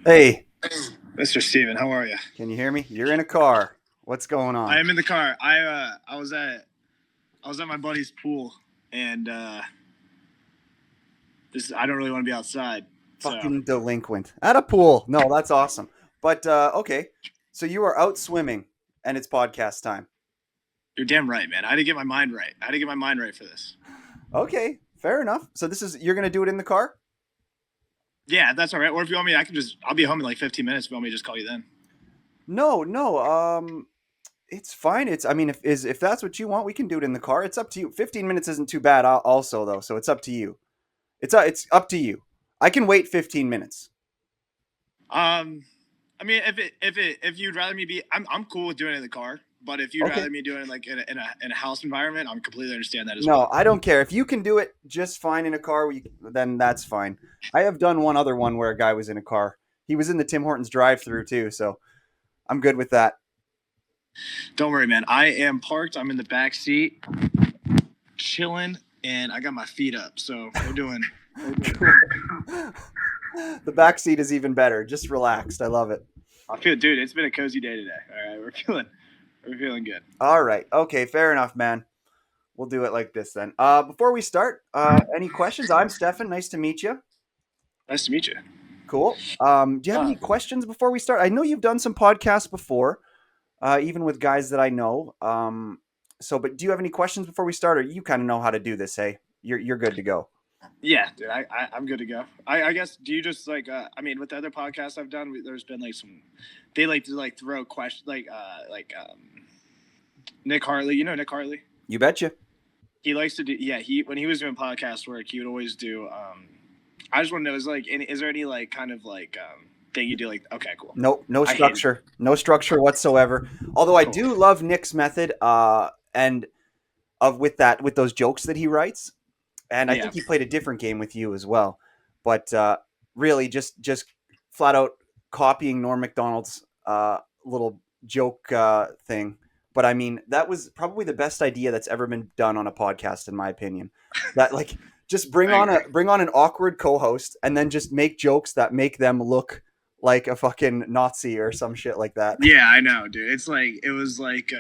Hey, Mr. Stephan, how are you? can you hear me? You're in a car. What's going I on? am in the car. I was at my buddy's pool, and this I don't really want to be outside. So Fucking delinquent. At a pool. No, that's awesome. But okay. So you are out swimming and it's podcast time. you're damn right, man. I had to get my mind right. I had to get my mind right for this. Okay, fair enough. So you're gonna do it in the car? Yeah, that's all right. Or if you want me, I'll be home in like 15 minutes. If you want me to just call you then. No, no. It's fine. I mean, if that's what you want, we can do it in the car. It's up to you. 15 minutes isn't too bad also though, so it's up to you. It's up to you. I can wait 15 minutes. Um, I mean, if you'd rather me be, I'm cool with doing it in the car. But if you'd Okay. rather me doing it like in a house environment, I'm completely understand that as No, well. I don't care. If you can do it just fine in a car, then that's fine. I have done one other one where a guy was in a car. He was in the Tim Hortons drive-through too, so I'm good with that. Don't worry, man. I am parked. I'm in the back seat, chilling, and I got my feet up. So we're doing. The back seat is even better. Just relaxed. I love it. I feel, dude. It's been a cozy day today. All right, we're feeling good. All right. Okay, fair enough, man. We'll do it like this then. Before we start, any questions? I'm Stephan. Nice to meet you. Nice to meet you. Cool. Do you have Uh, any questions before we start? I know you've done some podcasts before, even with guys that I know. But do you have any questions before we start, or you kind of know how to do this? Hey, you're good to go. yeah, dude. I'm good to go. I guess. Do you just like? I mean, with the other podcasts I've done, there's been like some. They like to like throw questions Nick Harley. You know Nick Harley. You betcha. He likes to do. Yeah, he when he was doing podcast work, he would always do. I just want to know is there any like kind of like thing you do like? Okay, cool. No, no I hate it. structure, no structure whatsoever. Although I Cool. do love Nick's method, and with those jokes that he writes, and I Yeah. think he played a different game with you as well. But really, just flat out copying Norm Macdonald's little joke thing. But I mean, that was probably the best idea that's ever been done on a podcast, in my opinion. That like just I agree. bring on an awkward co-host and then just make jokes that make them look like a fucking Nazi or some shit like that. Yeah, I know, dude. It was like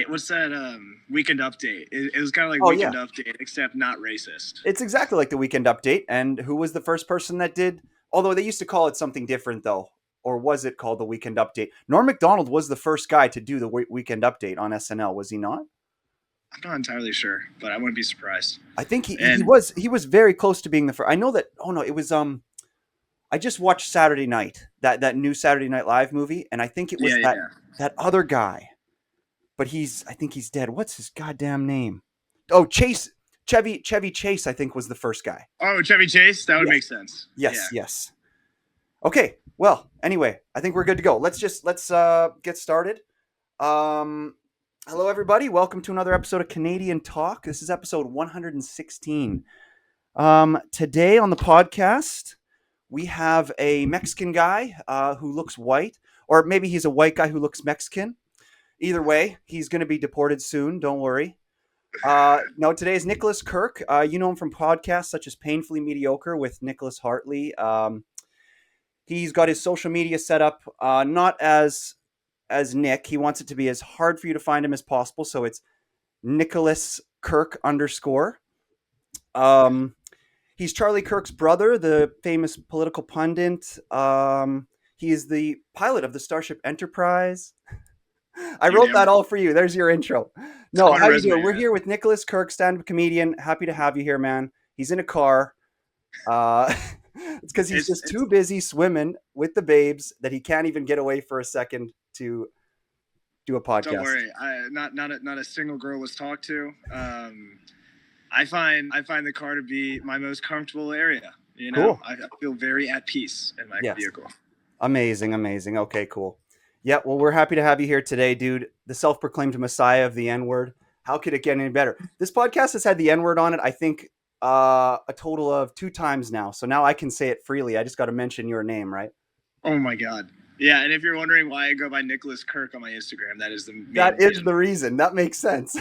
what's that weekend update? It was kind of like Oh yeah, weekend update except not racist. it's exactly like the Weekend Update. And who was the first person that did? Although they used to call it something different, though, or was it called the Weekend Update? Norm Macdonald was the first guy to do the Weekend Update on SNL, was he not? I'm not entirely sure, but I wouldn't be surprised. I think And he was very close to being the first. I know that. Oh no, it was I just watched Saturday Night, that new Saturday Night Live movie, and I think it yeah, was yeah, yeah. that other guy, but I think he's dead. What's his goddamn name? Oh, Chevy Chase, I think was the first guy. Oh, Chevy Chase. That would Yes, make sense. Yeah. yes. Okay. Well, anyway, I think we're good to go. Let's get started. Um, hello everybody. Welcome to another episode of Canadian Talk. This is episode 116. Today on the podcast, we have a Mexican guy who looks white, or maybe he's a white guy who looks Mexican. Either way, he's going to be deported soon. Don't worry. No, today is Nicholas Kirk. You know him from podcasts such as Painfully Mediocre with Nicholas Hartley. He's got his social media set up not as Nick. He wants it to be as hard for you to find him as possible. So it's Nicholas Kirk _. He's Charlie Kirk's brother, the famous political pundit. He is the pilot of the Starship Enterprise. I You wrote damn that right. all for you. There's your intro. It's No, on a how you resume, doing? We're man. here with Nicholas Kirk, stand-up comedian. Happy to have you here, man. He's in a car. Uh, it's because he's just It's too busy swimming with the babes that he can't even get away for a second to do a don't podcast. worry. Not a single girl was talked to. I find the car to be my most comfortable area. You know, Cool. I feel very at peace in my Yes. vehicle. Amazing, amazing. Okay, cool. Yeah, well, we're happy to have you here today, dude. The self-proclaimed messiah of the N-word. How could it get any better? This podcast has had the N-word on it, I think, a total of 2 times now. So now I can say it freely. I just got to mention your name, right? Oh my god. Yeah, and if you're wondering why I go by Nicholas Kirk on my Instagram, that is the main That is reason. the reason. That makes sense.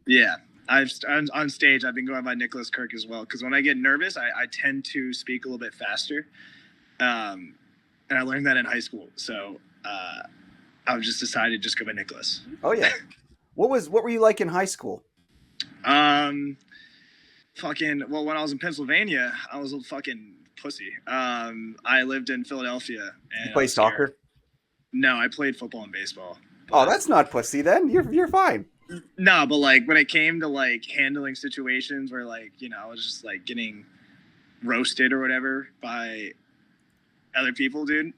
Yeah, on stage. I've been going by Nicholas Kirk as well because when I get nervous, I tend to speak a little bit faster. Um, and I learned that in high school. So I was just decided to just go by Nicholas. Oh yeah. What were you like in high school? Um, fucking well, when I was in Pennsylvania, I was a fucking pussy. I lived in Philadelphia, You and I play was scared. soccer? No, I played football and baseball. Oh, But that's not pussy then. You're fine. no, but like when it came to like handling situations where like I was just like getting roasted or whatever by other people, dude.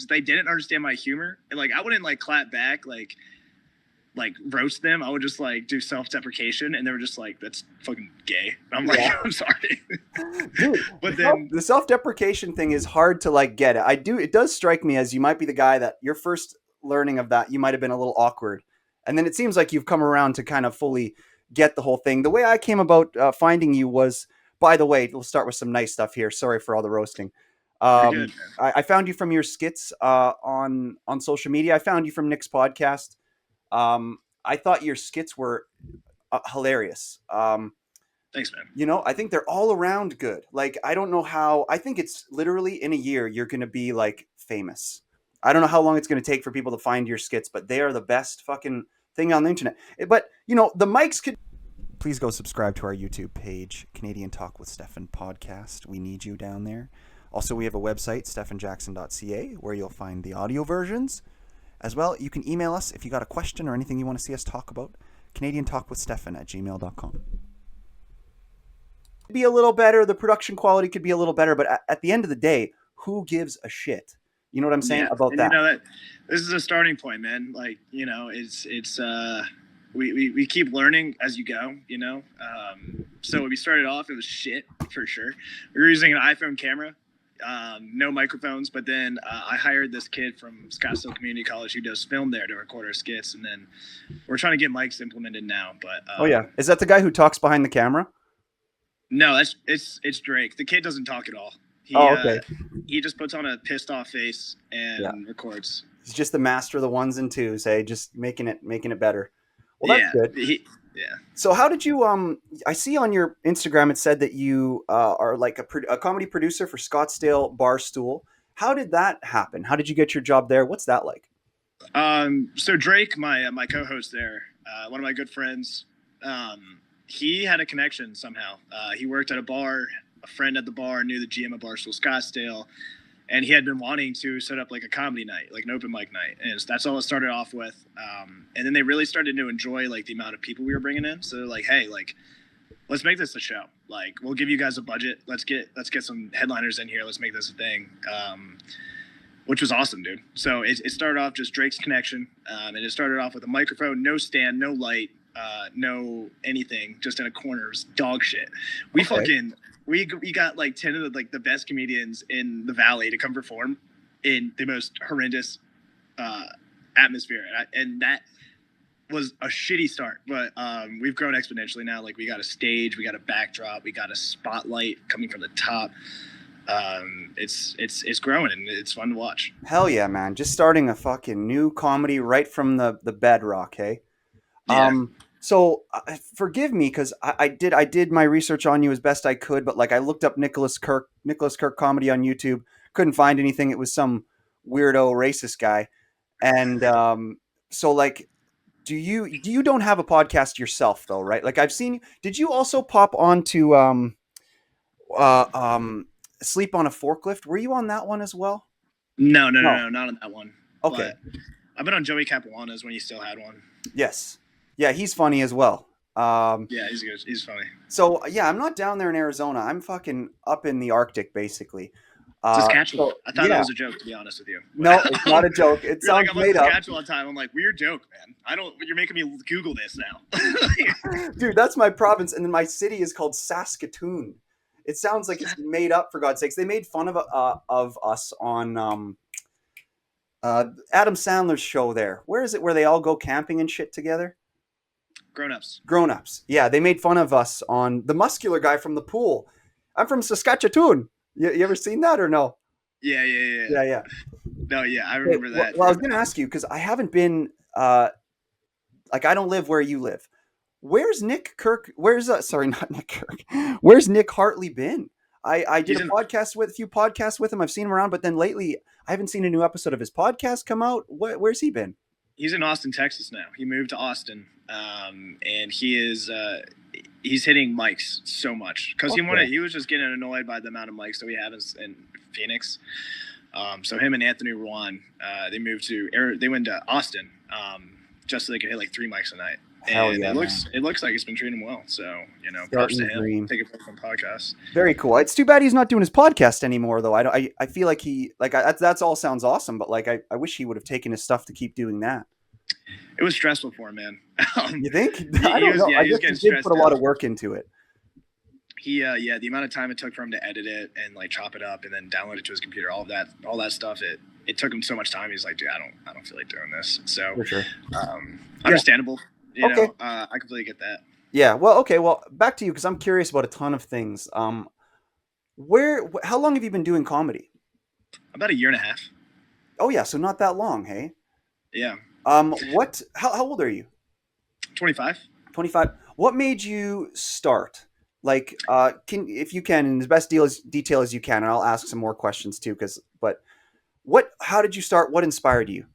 They didn't understand my humor, and like I wouldn't like clap back like roast them. I would just like do self-deprecation, and they were just like, "That's fucking gay." And I'm like, Yeah. "I'm sorry." Dude, But then the self-deprecation thing is hard to like get. It does strike me as you might be the guy that your first learning of that you might have been a little awkward, and then it seems like you've come around to kind of fully get the whole thing. The way I came about finding you was, by the way, we'll start with some nice stuff here. Sorry for all the roasting. you're good, man. I found you from your skits on social media. I found you from Nick's podcast. I thought your skits were hilarious. Thanks, man. I think they're all around good. Like, I don't know how. I think it's literally in a year you're going to be like famous. I don't know how long it's going to take for people to find your skits, but they are the best fucking thing on the internet. But the mics could. Please go subscribe to our YouTube page, Canadian Talk with Stephan podcast. We need you down there. Also, we have a website, Stephanjackson.ca, where you'll find the audio versions. As well, you can email us if you got a question or anything you want to see us talk about. CanadianTalkWithStephan@gmail.com. Be a little better. The production quality could be a little better, but at the end of the day, who gives a shit? You know what I'm saying about and that? that this is a starting point, man. Like it's we keep learning as you go. So when we started off, it was shit for sure. We were using an iPhone camera. No microphones, but then I hired this kid from Scottsdale Community College who does film there to record our skits, and then we're trying to get mics implemented now. But oh yeah, is that the guy who talks behind the camera? No, it's Drake. The kid doesn't talk at all. Okay. He just puts on a pissed off face and records. He's just the master of the ones and twos, hey, just making it better. Well, that's good. Yeah. So how did you I see on your Instagram it said that you are like a comedy producer for Scottsdale Barstool. How did that happen? How did you get your job there? What's that like? So Drake, my co-host there, one of my good friends, he had a connection somehow. He worked at a bar. A friend at the bar knew the GM of Barstool Scottsdale, and he had been wanting to set up like a comedy night, like an open mic night, and that's all it started off with. And then they really started to enjoy like the amount of people we were bringing in. So they're like, hey, like, let's make this a show. Like, we'll give you guys a budget. Let's get some headliners in here. Let's make this a thing. Which was awesome, dude. So it started off just Drake's connection, and it started off with a microphone, no stand, no light, no anything, just in a corner. It was dog shit. We got like 10 of the best comedians in the Valley to come perform in the most horrendous atmosphere, and that was a shitty start. But we've grown exponentially now. Like, we got a stage, we got a backdrop, we got a spotlight coming from the top. It's growing and it's fun to watch. Hell yeah, man! Just starting a fucking new comedy right from the bedrock, hey. Yeah. So forgive me because I did my research on you as best I could, but like I looked up Nicholas Kirk comedy on YouTube, couldn't find anything. It was some weirdo racist guy, and so like, you don't have a podcast yourself though, right? Like I've seen. Did you also pop onto Sleep on a Forklift? Were you on that one as well? No, not on that one. Okay. But I've been on Joey Capuano's when he still had one. Yes. Yeah, he's funny as well. Yeah, he's good. He's funny. So yeah, I'm not down there in Arizona. I'm fucking up in the Arctic, basically. Saskatchewan. I thought that was a joke, to be honest with you. No, it's not a joke. It sounds like, made up. Saskatchewan time. I'm like, weird joke, man. You're making me Google this now. Dude, that's my province, and then my city is called Saskatoon. It sounds like it's made up, for God's sakes. They made fun of us on Adam Sandler's show there. Where is it where they all go camping and shit together? Grown Ups. Yeah, they made fun of us on the muscular guy from the pool. I'm from Saskatchewan. You ever seen that or no? Yeah. No, yeah, I remember that. Well, I was going to ask you because I haven't been, like I don't live where you live. Where's Nick Kirk? Sorry, not Nick Kirk. Where's Nick Hartley been? I did He's a in few podcasts with him. I've seen him around, but then lately I haven't seen a new episode of his podcast come out. Where's he been? he's in Austin, Texas now. He moved to Austin, and he's hitting mics so much because Okay. he was just getting annoyed by the amount of mics that we have in Phoenix. So him and Anthony Ruan, they went to Austin, just so they could hit like 3 mics a night. Hell And yeah, it looks like it's been treating him well. So, props starting to the him. dream. Take a break from podcasts. Very cool. It's too bad he's not doing his podcast anymore, though. I feel like that's all sounds awesome, but like I wish he would have taken his stuff to keep doing that. It was stressful for him, man. You think? He, I he don't was know. yeah, I he was guess he getting did stressed put a lot out. of work into it. The amount of time it took for him to edit it and like chop it up and then download it to his computer, all that stuff, it took him so much time. He's like, dude, I don't feel like doing this. So, For sure. understandable. Okay. I completely get that. Yeah. Well, okay. Well, back to you because I'm curious about a ton of things. How long have you been doing comedy? About a year and a half. Oh yeah, so not that long, hey. Yeah. How old are you? 25. 25. What made you start? Like, if you can, in as best detail as you can, and I'll ask some more questions too. How did you start? What inspired you?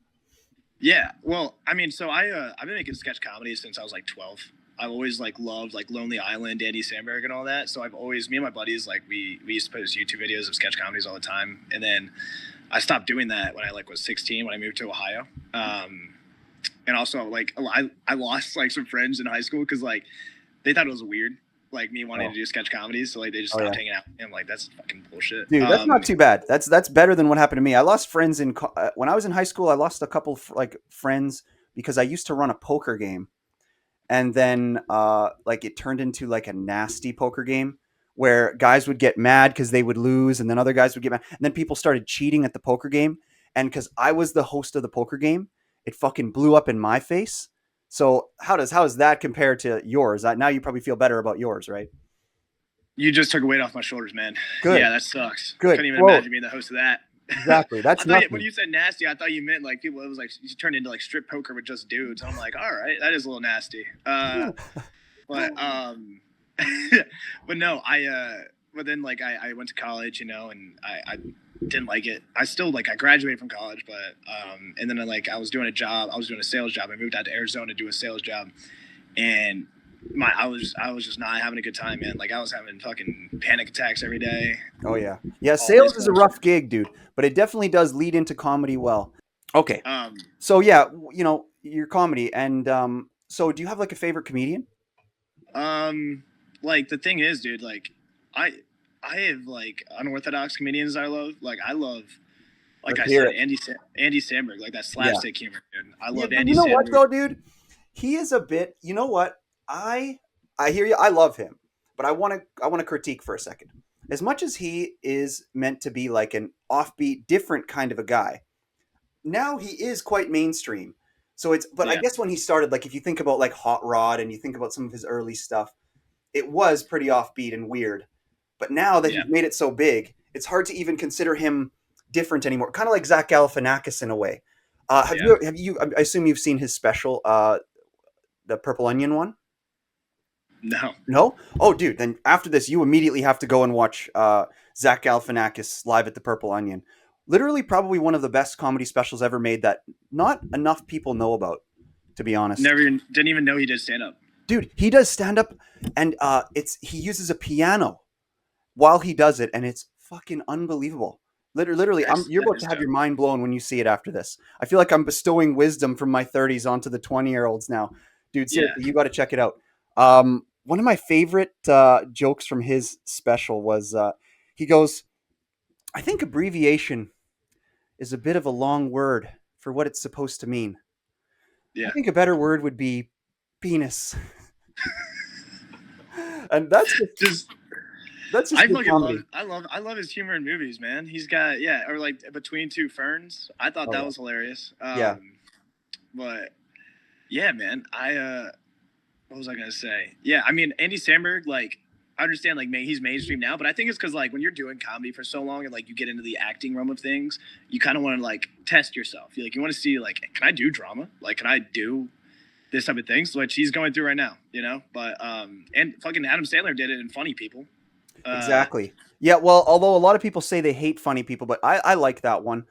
Yeah. Well, I mean, so I've been making sketch comedy since I was like 12. I've always like loved like Lonely Island, Andy Samberg, and all that. So me and my buddies, like we used to post YouTube videos of sketch comedies all the time. And then I stopped doing that when I like was 16 when I moved to Ohio. And also like I lost like some friends in high school because like they thought it was weird, like me wanting to do sketch comedies. So like they just stopped hanging out. And I'm like, that's fucking bullshit. Dude, that's not too bad. That's better than what happened to me. I lost friends when I was in high school. I lost a couple like friends because I used to run a poker game, and then like it turned into like a nasty poker game where guys would get mad because they would lose, and then other guys would get mad, and then people started cheating at the poker game, and because I was the host of the poker game, it fucking blew up in my face. So how does that compare to yours? Now you probably feel better about yours, right? You just took a weight off my shoulders, man. Good. Yeah, that sucks. Good. Couldn't even imagine being the host of that. Exactly. That's nothing. When you said nasty, I thought you meant like people. It was like you turned into like strip poker with just dudes. I'm like, all right, that is a little nasty. But but no, but then like I went to college, and I didn't like it. I graduated from college, but and then I was doing a sales job. I moved out to Arizona to do a sales job, and I was just not having a good time, man. Like I was having fucking panic attacks every day. Oh yeah. Sales is a rough gig, dude, but it definitely does lead into comedy well. Okay. So yeah, your comedy, and so do you have like a favorite comedian? Like the thing is, dude, like I have like unorthodox comedians I love. Like I love, like I said, Andy Samberg, like that slapstick humor, dude. I love Andy. You know Samberg. what though, dude? He is a bit. You know what? I hear you. I love him, but I want to critique for a second. As much as he is meant to be like an offbeat, different kind of a guy, now he is quite mainstream. So I guess when he started, like if you think about like Hot Rod and you think about some of his early stuff, it was pretty offbeat and weird. But now that he's made it so big, it's hard to even consider him different anymore. Kind of like Zach Galifianakis in a way. Have you? I assume you've seen his special, the Purple Onion one. No? Oh, dude, then after this, you immediately have to go and watch Zach Galifianakis live at the Purple Onion. Literally probably one of the best comedy specials ever made that not enough people know about, to be honest. Didn't even know he did stand-up. Dude, he does stand-up, and he uses a piano while he does it, and it's fucking unbelievable. Literally, you're about to have your mind blown when you see it after this. I feel like I'm bestowing wisdom from my 30s onto the 20-year-olds now. Dude, seriously, you got to check it out. One of my favorite jokes from his special was he goes, I think abbreviation is a bit of a long word for what it's supposed to mean. Yeah. I think a better word would be penis. And that's just I love his humor in movies, man. He's got or like Between Two Ferns. I thought that was hilarious. But yeah, man. What was I gonna say? Yeah, I mean Andy Samberg, like I understand like he's mainstream now, but I think it's because like when you're doing comedy for so long and like you get into the acting realm of things, you kind of want to like test yourself. You want to see like, can I do drama? Like, can I do this type of things, which he's going through right now, But and fucking Adam Sandler did it in Funny People. Exactly. Yeah, well, although a lot of people say they hate funny people, but I like that one.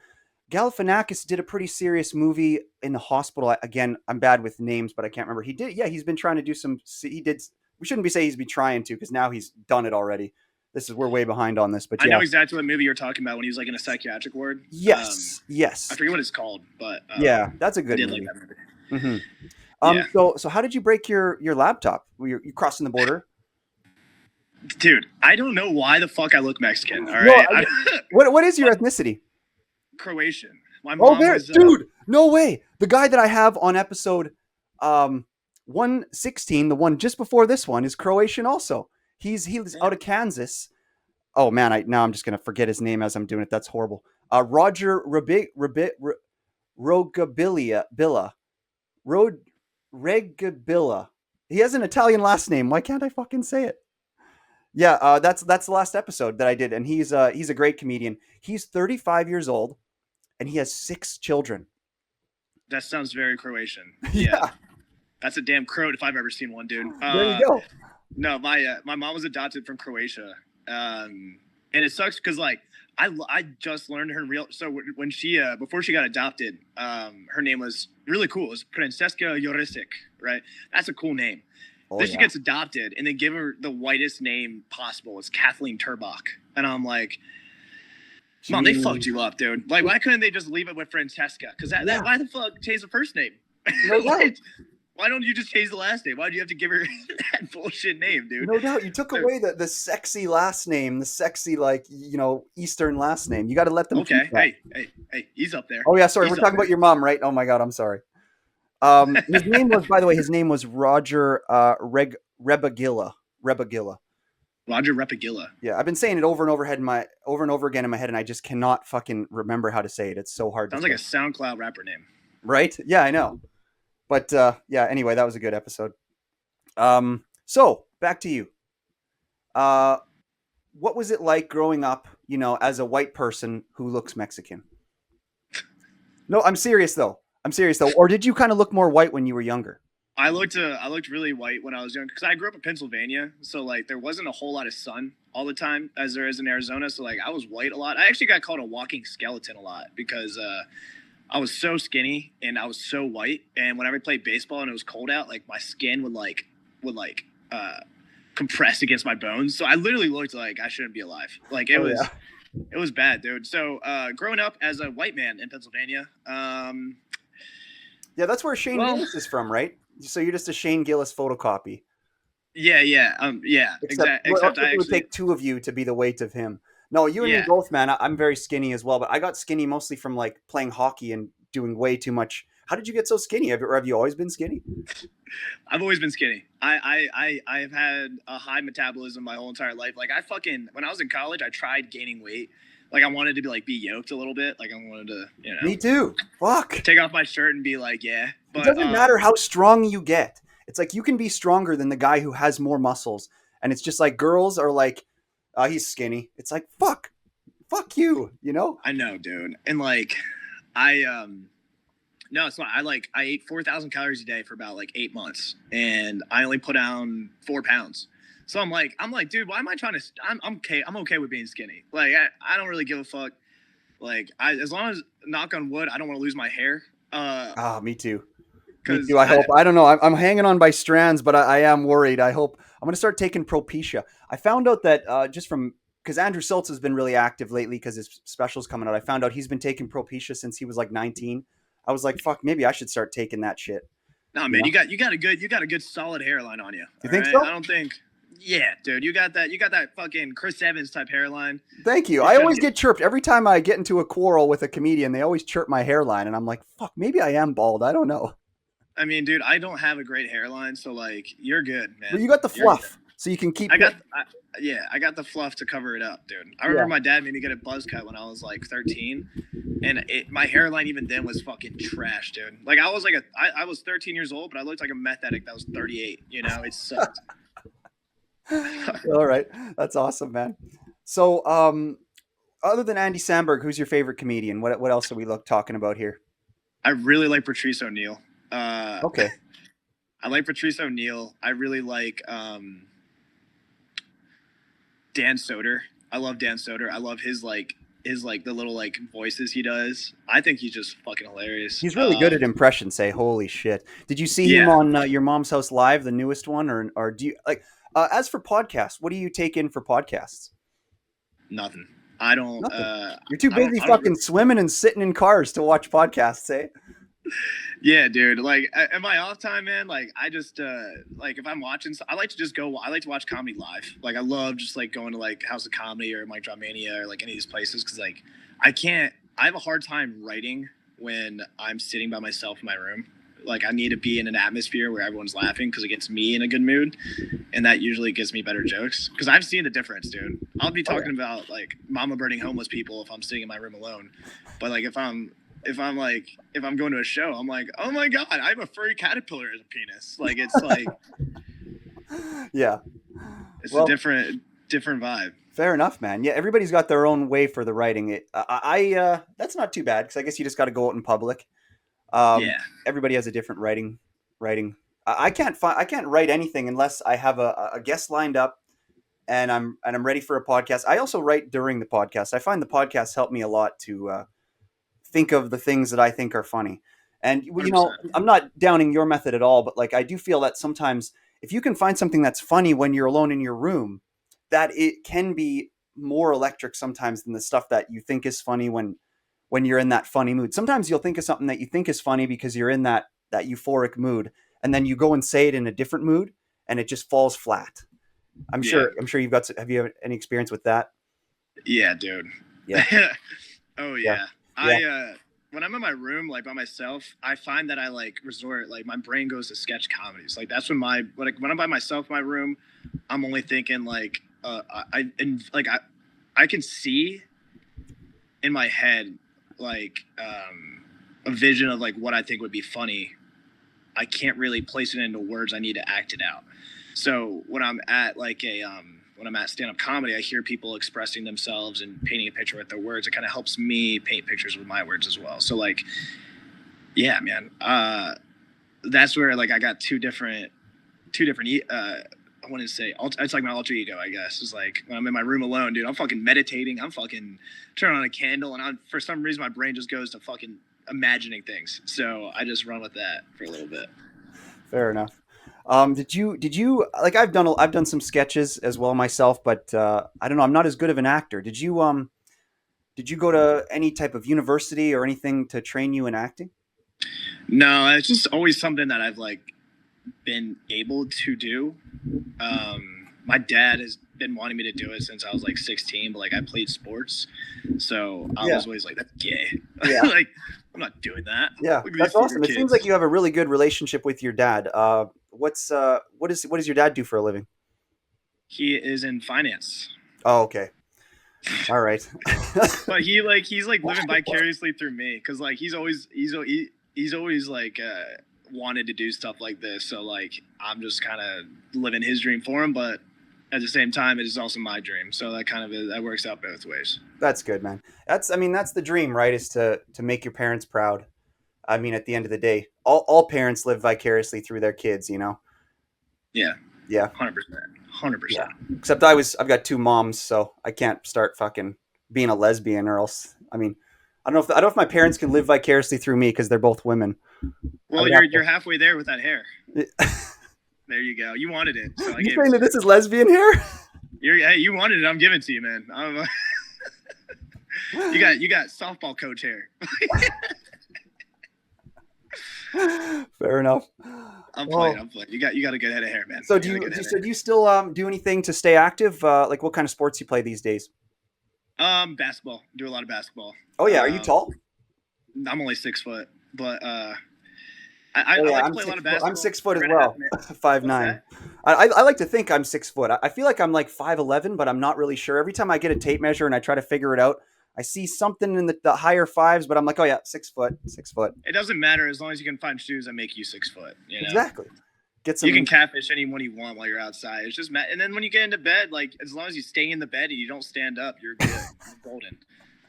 Galifianakis did a pretty serious movie in the hospital. Again, I'm bad with names, but I can't remember. He did, yeah, he's been trying to do some. He did. We shouldn't be saying he's been trying to because now he's done it already. We're way behind on this, but I yeah. know exactly what movie you're talking about when he was like in a psychiatric ward. Yes, I yes, forget what it's called, but yeah, that's a I good did like movie. that movie. hmm Yeah, So how did you break your laptop? Were you crossing the border? dude, I don't know why the fuck I look Mexican. All No, right, what is your ethnicity? Croatian. My Oh, mom there, was dude! No way. The guy that I have on episode 116, the one just before this one, is Croatian. Also, he's out of Kansas. Oh man, I'm just gonna forget his name as I'm doing it. That's horrible. Roger Rogabilia Billa Rod Regabilla. He has an Italian last name. Why can't I fucking say it? Yeah, that's the last episode that I did, and he's a great comedian. He's 35 years old, and he has 6 children. that sounds very Croatian. Yeah, Yeah, that's a damn Croat if I've ever seen one, dude. there you go. No, my mom was adopted from Croatia, and it sucks because like I just learned her real. So when she before she got adopted, her name was really cool. It was Francesca Jorisic, right? That's a cool name. Oh Then she yeah. gets adopted, and they give her the whitest name possible. It's Kathleen Turbach, and I'm like, Mom, they fucked you up, dude. Like, why couldn't they just leave it with Francesca? Because Yeah, why the fuck change the first name? no doubt. Why don't you just change the last name? Why do you have to give her that bullshit name, dude? No doubt. You took So, away the sexy last name, the sexy like Eastern last name. You got to let them keep okay, that. hey, he's up there. Oh yeah, sorry. He's We're up talking there. about your mom, right? Oh my god, I'm sorry. His name was, by the way, his name was Roger Rebagilla. Rebagilla. Roger Repagilla. Yeah, I've been saying it over and over again in my head, and I just cannot fucking remember how to say it. It's so hard to Sounds like a say. SoundCloud rapper name. Right? Yeah, I know. But yeah. Anyway, that was a good episode. So back to you. Uh, what was it like growing up? As a white person who looks Mexican. No, I'm serious though. I'm serious though. Or did you kind of look more white when you were younger? I looked really white when I was young because I grew up in Pennsylvania, so like there wasn't a whole lot of sun all the time as there is in Arizona. So like I was white a lot. I actually got called a walking skeleton a lot because I was so skinny and I was so white. And whenever I played baseball and it was cold out, like my skin would uh, compress against my bones. So I literally looked like I shouldn't be alive. Like Oh yeah. it was bad, dude. So growing up as a white man in Pennsylvania, Yeah, that's where Shane well, Gillis is from, right? So you're just a Shane Gillis photocopy. yeah, Except, except I it would actually, take 2 of you to be the weight of him. No, you and me yeah. both, man. I'm very skinny as well, but I got skinny mostly from like playing hockey and doing way too much. How did you get so skinny? Have you always been skinny? I've always been skinny. I've had a high metabolism my whole entire life. Like I fucking when I was in college, I tried gaining weight. Like I wanted to be yoked a little bit. Like I wanted to, Me too. Fuck. take off my shirt and be like, yeah. It But doesn't matter how strong you get. It's like you can be stronger than the guy who has more muscles. And it's just like girls are like, he's skinny. It's like, fuck you. I know, dude. And like I no, it's not. I ate 4,000 calories a day for about like 8 months, and I only put on 4 pounds. So I'm like, dude, why am I trying to? I'm okay. I'm okay with being skinny. Like I don't really give a fuck. Like as long as knock on wood, I don't want to lose my hair. Me too. Me Because too. I hope. I don't know. I'm hanging on by strands, but I am worried. I hope I'm going to start taking Propecia. I found out that just from because Andrew Schultz has been really active lately because his special's coming out. I found out he's been taking Propecia since he was like 19. I was like, fuck, maybe I should start taking that shit. no, You man, know? you got a good solid hairline on you. You All think right, so? I don't think. Yeah, dude, you got that fucking Chris Evans type hairline. Thank you. You I should always get chirped every time I get into a quarrel with a comedian. They always chirp my hairline, and I'm like, fuck, maybe I am bald. I don't know. I mean, dude, I don't have a great hairline, so like, you're good, But man. you got the You're good. fluff, so you can keep. I got the fluff to cover it up, dude. I Yeah. remember my dad made me get a buzz cut when I was like 13, and my hairline even then was fucking trash, dude. Like I was like I was 13 years old, but I looked like a meth addict that was 38. You know, it sucked. All right, that's awesome, man. So, other than Andy Samberg, who's your favorite comedian? What else are we talking about here? I really like Patrice O'Neill. Uh, Okay. I like Patrice O'Neill. I really like Dan Soder. I love Dan Soder. I love his the little like voices he does. I think he's just fucking hilarious. He's really good at impressions. Say, holy shit! Did you see him Yeah, on Your Mom's House Live, the newest one, or do you like? As for podcasts, what do you take in for podcasts? nothing. I don't. Nothing. You're too busy I don't fucking swimming and sitting in cars to watch podcasts, eh? Yeah, dude. Like, in my off time, man, like, I just, like, if I'm watching, I like to just go, I like to watch comedy live. Like, I love just, like, going to, like, House of Comedy or, like, Dramania or, like, any of these places. Cause, like, I have a hard time writing when I'm sitting by myself in my room. Like, I need to be in an atmosphere where everyone's laughing because it gets me in a good mood. And that usually gives me better jokes. Cause I've seen the difference, dude. I'll be talking about, like, mama birding homeless people if I'm sitting in my room alone. But, like, if I'm going to a show, I'm like, oh my god, I have a furry caterpillar as a penis. Like it's like Yeah. it's a different vibe. Fair enough, man. Yeah, everybody's got their own way for the writing. That's not too bad because I guess you just got to go out in public. Yeah. Everybody has a different writing. I can't write anything unless I have a guest lined up and I'm ready for a podcast. I also write during the podcast. I find the podcasts help me a lot to think of the things that I think are funny. And you know, 100%. I'm not downing your method at all, but like I do feel that sometimes if you can find something that's funny when you're alone in your room, that it can be more electric sometimes than the stuff that you think is funny when you're in that funny mood. Sometimes you'll think of something that you think is funny because you're in that euphoric mood, and then you go and say it in a different mood, and it just falls flat. I'm sure you've got. Have you any experience with that? Yeah, dude. Yeah. Oh Yeah. yeah. Yeah. When I'm in my room, like by myself, I find that I like resort, like my brain goes to sketch comedies. Like that's when when I'm by myself in my room, I'm only thinking like, I can see in my head, like, a vision of like what I think would be funny. I can't really place it into words. I need to act it out. So when I'm at when I'm at stand-up comedy, I hear people expressing themselves and painting a picture with their words. It kind of helps me paint pictures with my words as well. So like, yeah, man, that's where like I got two different. I want to say it's like my alter ego, I guess. It's like when I'm in my room alone, dude, I'm fucking meditating. I'm fucking turning on a candle, and for some reason my brain just goes to fucking imagining things. So I just run with that for a little bit. Fair enough. Did you like I've done some sketches as well myself, but I don't know, I'm not as good of an actor. Did you go to any type of university or anything to train you in acting? No, it's just always something that I've like been able to do. My dad has been wanting me to do it since I was like 16, but like I played sports, so I was always like, that's gay. Yeah. Like I'm not doing that. Yeah, that's awesome. It seems like you have a really good relationship with your dad. What does your dad do for a living? He is in finance. Oh, okay. All right. But he's like living vicariously through me because like he's always like wanted to do stuff like this. So like I'm just kind of living his dream for him, but at the same time, it is also my dream. So that kind of that works out both ways. That's good, man. That's the dream, right? Is to make your parents proud. I mean, at the end of the day, all parents live vicariously through their kids, you know. Yeah. Yeah. 100%. 100%. Yeah. Except I've got two moms, so I can't start fucking being a lesbian, or else. I mean, I don't know if my parents can live vicariously through me because they're both women. Well, you're halfway there with that hair. There you go. You wanted it. So you saying that this is lesbian hair? Hey, you wanted it. I'm giving it to you, man. You got softball coach hair. Fair enough. I'm playing. You got a good head of hair, man. So do you still do anything to stay active? Like what kind of sports do you play these days? Basketball. Do a lot of basketball. Oh yeah, are you tall? I'm only 6 foot, but I like to play a lot of basketball. I'm 6 foot as well, 5'9". I like to think I'm 6 foot. I feel like I'm like 5'11", but I'm not really sure. Every time I get a tape measure and I try to figure it out, I see something in the higher fives, but I'm like, oh yeah, 6 foot, 6 foot. It doesn't matter as long as you can find shoes that make you 6 foot. You know? Exactly. You can catfish anyone you want while you're outside. It's just and then when you get into bed, like as long as you stay in the bed and you don't stand up, you're good. You're golden.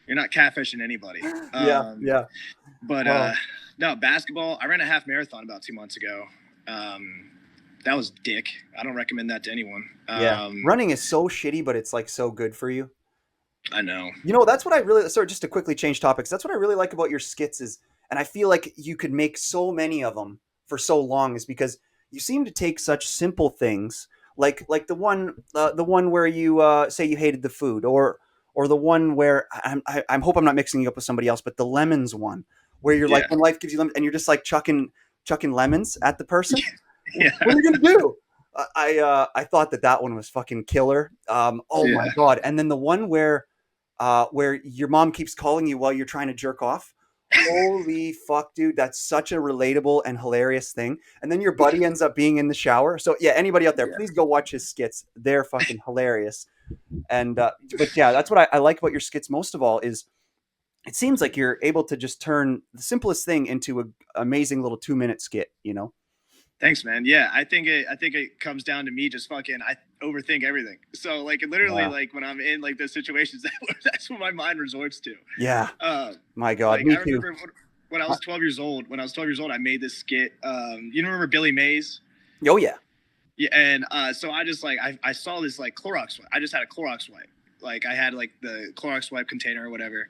You're not catfishing anybody. Yeah. But no, basketball. I ran a half marathon about 2 months ago. That was dick. I don't recommend that to anyone. Yeah. Running is so shitty, but it's like so good for you. I know. You know, that's what I really, sorry, just to quickly change topics. That's what I really like about your skits is, and I feel like you could make so many of them for so long is because you seem to take such simple things like the one where you say you hated the food or the one where I hope I'm not mixing you up with somebody else, but the lemons one where you're like Yeah. when life gives you lemons and you're just like chucking lemons at the person. Yeah. What are you gonna do? I thought that one was fucking killer. Oh my Yeah. god! And then the one where your mom keeps calling you while you're trying to jerk off. Holy fuck, dude! That's such a relatable and hilarious thing. And then your buddy ends up being in the shower. So yeah, anybody out there, Yeah. please go watch his skits. They're fucking hilarious. And but yeah, that's what I like about your skits most of all is it seems like you're able to just turn the simplest thing into an amazing little 2 minute skit. You know? Thanks, man. Yeah, I think it comes down to me just fucking I overthink everything. So like literally Yeah. like when I'm in like those situations that's what my mind resorts to. Yeah. Uh My God, like me I too. remember when I was 12 years old, I made this skit. You remember Billy Mays? Oh yeah. Yeah, and so I just like I saw this like Clorox wipe. I just had a Clorox wipe. Like I had like the Clorox wipe container or whatever.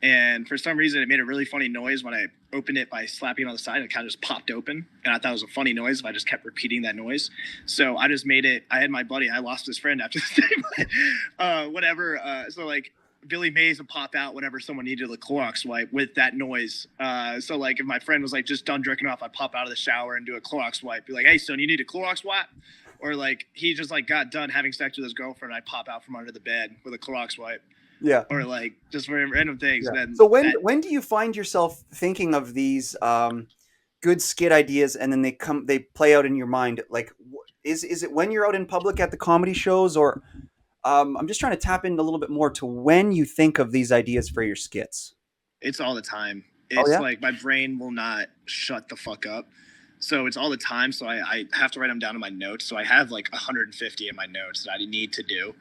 And for some reason, it made a really funny noise when I opened it by slapping it on the side. And it kind of just popped open, and I thought it was a funny noise if I just kept repeating that noise. So I just made it. I had my buddy. I lost his friend after this day, but whatever. So like Billy Mays would pop out whenever someone needed a Clorox wipe with that noise. So like if my friend was like just done drinking off, I'd pop out of the shower and do a Clorox wipe. Be like, "Hey son, you need a Clorox wipe?" Or like he just like got done having sex with his girlfriend, I pop out from under the bed with a Clorox wipe. Yeah. Or like just random things. Yeah. Then So that when do you find yourself thinking of these good skit ideas and then they play out in your mind? Like, is it when you're out in public at the comedy shows, or I'm just trying to tap in a little bit more to when you think of these ideas for your skits. it's all the time. Oh It's yeah, like my brain will not shut the fuck up. So it's all the time. So I have to write them down in my notes. So I have like 150 in my notes that I need to do.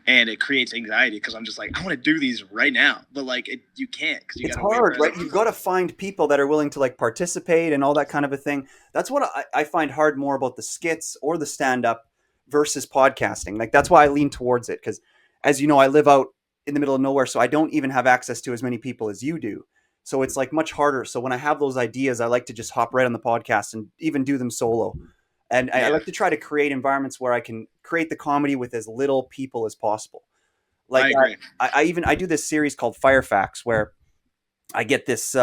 And it creates anxiety because I'm just like, I want to do these right now. But like, you can't because you it's got to wait hard, for right? it. You've got to find people that are willing to like participate and all that kind of a thing. That's what I find hard more about the skits or the stand up versus podcasting. Like that's why I lean towards it because, as you know, I live out in the middle of nowhere, so I don't even have access to as many people as you do. So it's like much harder. So when I have those ideas, I like to just hop right on the podcast and even do them solo. And I Yeah, like to try to create environments where I can create the comedy with as little people as possible. Like I agree. I do this series called Fire Facts where I get this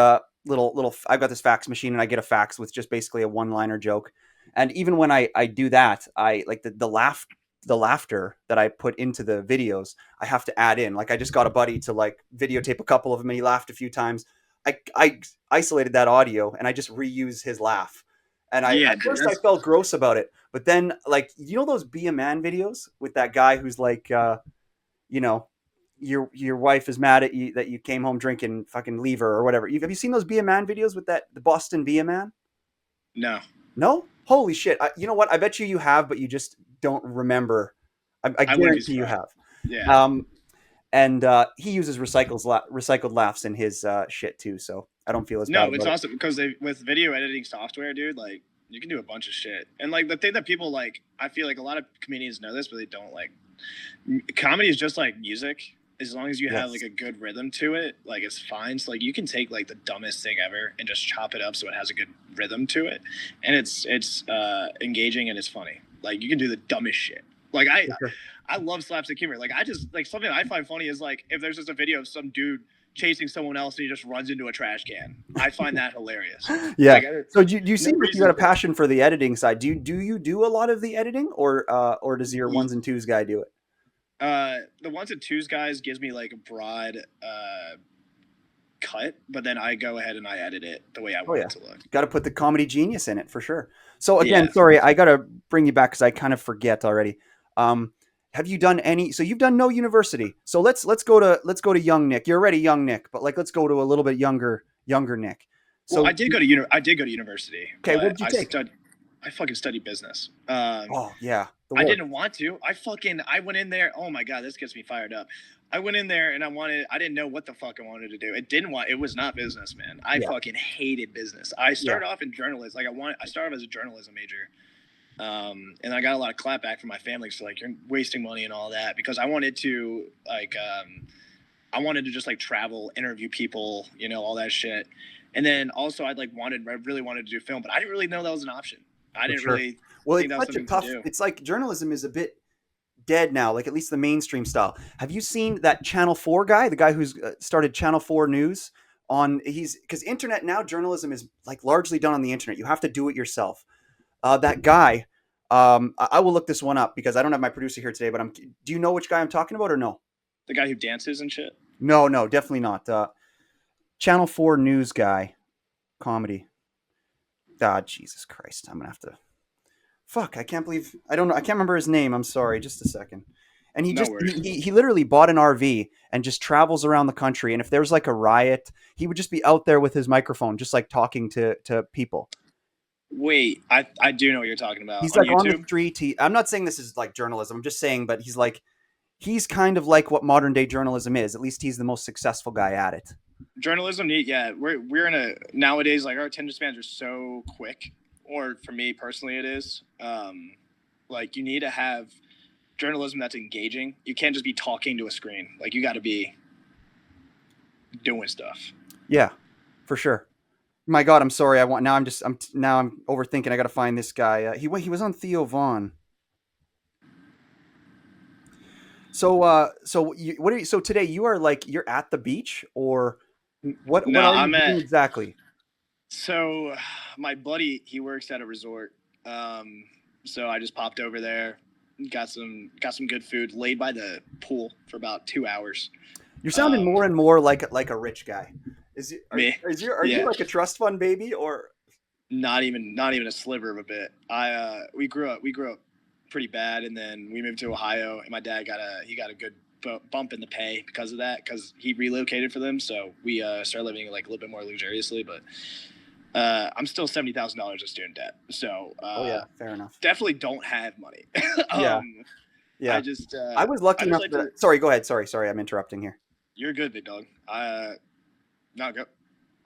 little I've got this fax machine and I get a fax with just basically a one liner joke. And even when I do that, I like the laughter that I put into the videos, I have to add in. Like I just got a buddy to like videotape a couple of them and he laughed a few times. I isolated that audio and I just reuse his laugh. And I Yeah, at dude, first I that's felt gross about it, but then like you know those Be a Man videos with that guy who's like you know, your wife is mad at you that you came home drinking, fucking leave her or whatever. Have you seen those Be a Man videos with the Boston Be a Man? no. No? Holy shit. You know what? I bet you have, but you just don't remember. I I wouldn't be guarantee you surprised. have. Yeah. Um, and he uses recycled laughs in his shit too, so I don't feel as bad No, it's about it. awesome because with video editing software, dude, like you can do a bunch of shit. And like the thing that people like, I feel like a lot of comedians know this, but they don't like. Comedy is just like music. As long as you have Yes. like a good rhythm to it, like it's fine. So like you can take like the dumbest thing ever and just chop it up so it has a good rhythm to it, and it's engaging and it's funny. Like you can do the dumbest shit. Like Okay. I love slapstick humor. Like I just like something I find funny is like if there's just a video of some dude chasing someone else and he just runs into a trash can. I find that hilarious. Yeah. Like So do you no seem like you got reason a for it. passion for the editing side? Do you do a lot of the editing, or does your ones and twos guy do it? The ones and twos guys gives me like a broad cut, but then I go ahead and I edit it the way I Oh want yeah, it to look. got to put the comedy genius in it for sure. So Yeah. again, sorry, I got to bring you back because I kind of forget already. Um, have you done any? So you've done no university. So let's go to young Nick. You're already young Nick, but like let's go to a little bit younger Nick. Well, So I did go to university, okay, what but did you take? I fucking studied business. Oh yeah, the I work. didn't want to. I went in there. Oh my god, this gets me fired up. I went in there and I didn't know what the fuck I wanted to do. It was not business, man. I Yeah, fucking hated business. I yeah, started off in journalism. I started off as a journalism major. And I got a lot of clapback from my family. So like, you're wasting money and all that, because I wanted to I wanted to just like travel, interview people, all that shit. And then also I really wanted to do film, but I didn't really know that was an option. I For didn't sure. really Well, think it's that was such a something to tough. do. It's like journalism is a bit dead now, like at least the mainstream style. Have you seen that Channel 4 guy, the guy who's started Channel 4 News on he's because internet now journalism is like largely done on the internet. You have to do it yourself. That guy, I will look this one up because I don't have my producer here today, but do you know which guy I'm talking about or no? The guy who dances and shit. No, no, definitely not. Channel 4 News guy, comedy. God, Jesus Christ. I'm going to have to fuck, I can't believe I don't know. I can't remember his name. I'm sorry. Just a second. And he No just worries. he literally bought an RV and just travels around the country. And if there's like a riot, he would just be out there with his microphone, just like talking to people. Wait, I do know what you're talking about. He's On like on the YouTube? street. I'm not saying this is like journalism. I'm just saying, but he's kind of like what modern day journalism is. At least he's the most successful guy at it. Journalism, yeah, we're in a nowadays, like, our attention spans are so quick, or for me personally it is. Like, you need to have journalism that's engaging. You can't just be talking to a screen. Like, you got to be doing stuff. Yeah, for sure. My God, I'm sorry. I'm overthinking. I got to find this guy. He was on Theo Vaughn. So today you are like you're at the beach or what No, are you I'm doing at exactly? so my buddy, he works at a resort. So I just popped over there, got some good food, laid by the pool for about 2 hours. You're sounding Um, more and more like a rich guy. me, Are you yeah. like a trust fund baby or Not even a sliver of a bit. We grew up pretty bad, and then we moved to Ohio, and my dad got a good bump in the pay because of that, because he relocated for them. So we started living like a little bit more luxuriously, but I'm still $70,000 of student debt. So Oh yeah, fair enough. definitely don't have money. Yeah, I yeah. just I was lucky I just enough like to to. Sorry, go ahead. Sorry, I'm interrupting here. You're good, big dog. No, go.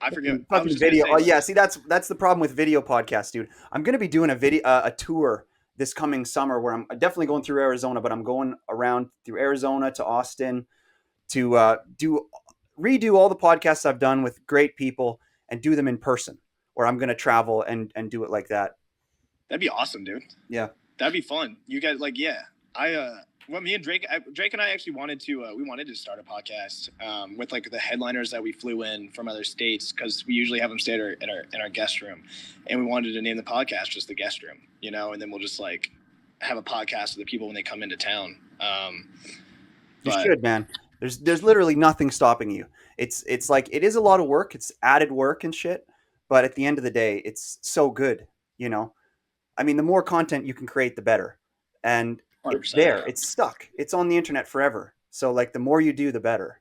I forget. I was Fucking just gonna video. say, Oh like, yeah, see that's the problem with video podcasts, dude. I'm gonna be doing a tour this coming summer where I'm definitely going through Arizona, but I'm going around through Arizona to Austin to do redo all the podcasts I've done with great people and do them in person. Where I'm gonna travel and do it like that. that'd be awesome, dude. Yeah, That'd be fun. You guys, like, yeah. Well, me and Drake and I actually wanted to start a podcast with like the headliners that we flew in from other states, because we usually have them stay in our guest room, and we wanted to name the podcast just the guest room, and then we'll just like have a podcast with the people when they come into town. you But should, man. There's literally nothing stopping you. It's like it is a lot of work. It's added work and shit, but at the end of the day, it's so good. You know, I mean, the more content you can create, the better. And it's 100%. there. It's stuck. It's on the internet forever. So like the more you do, the better.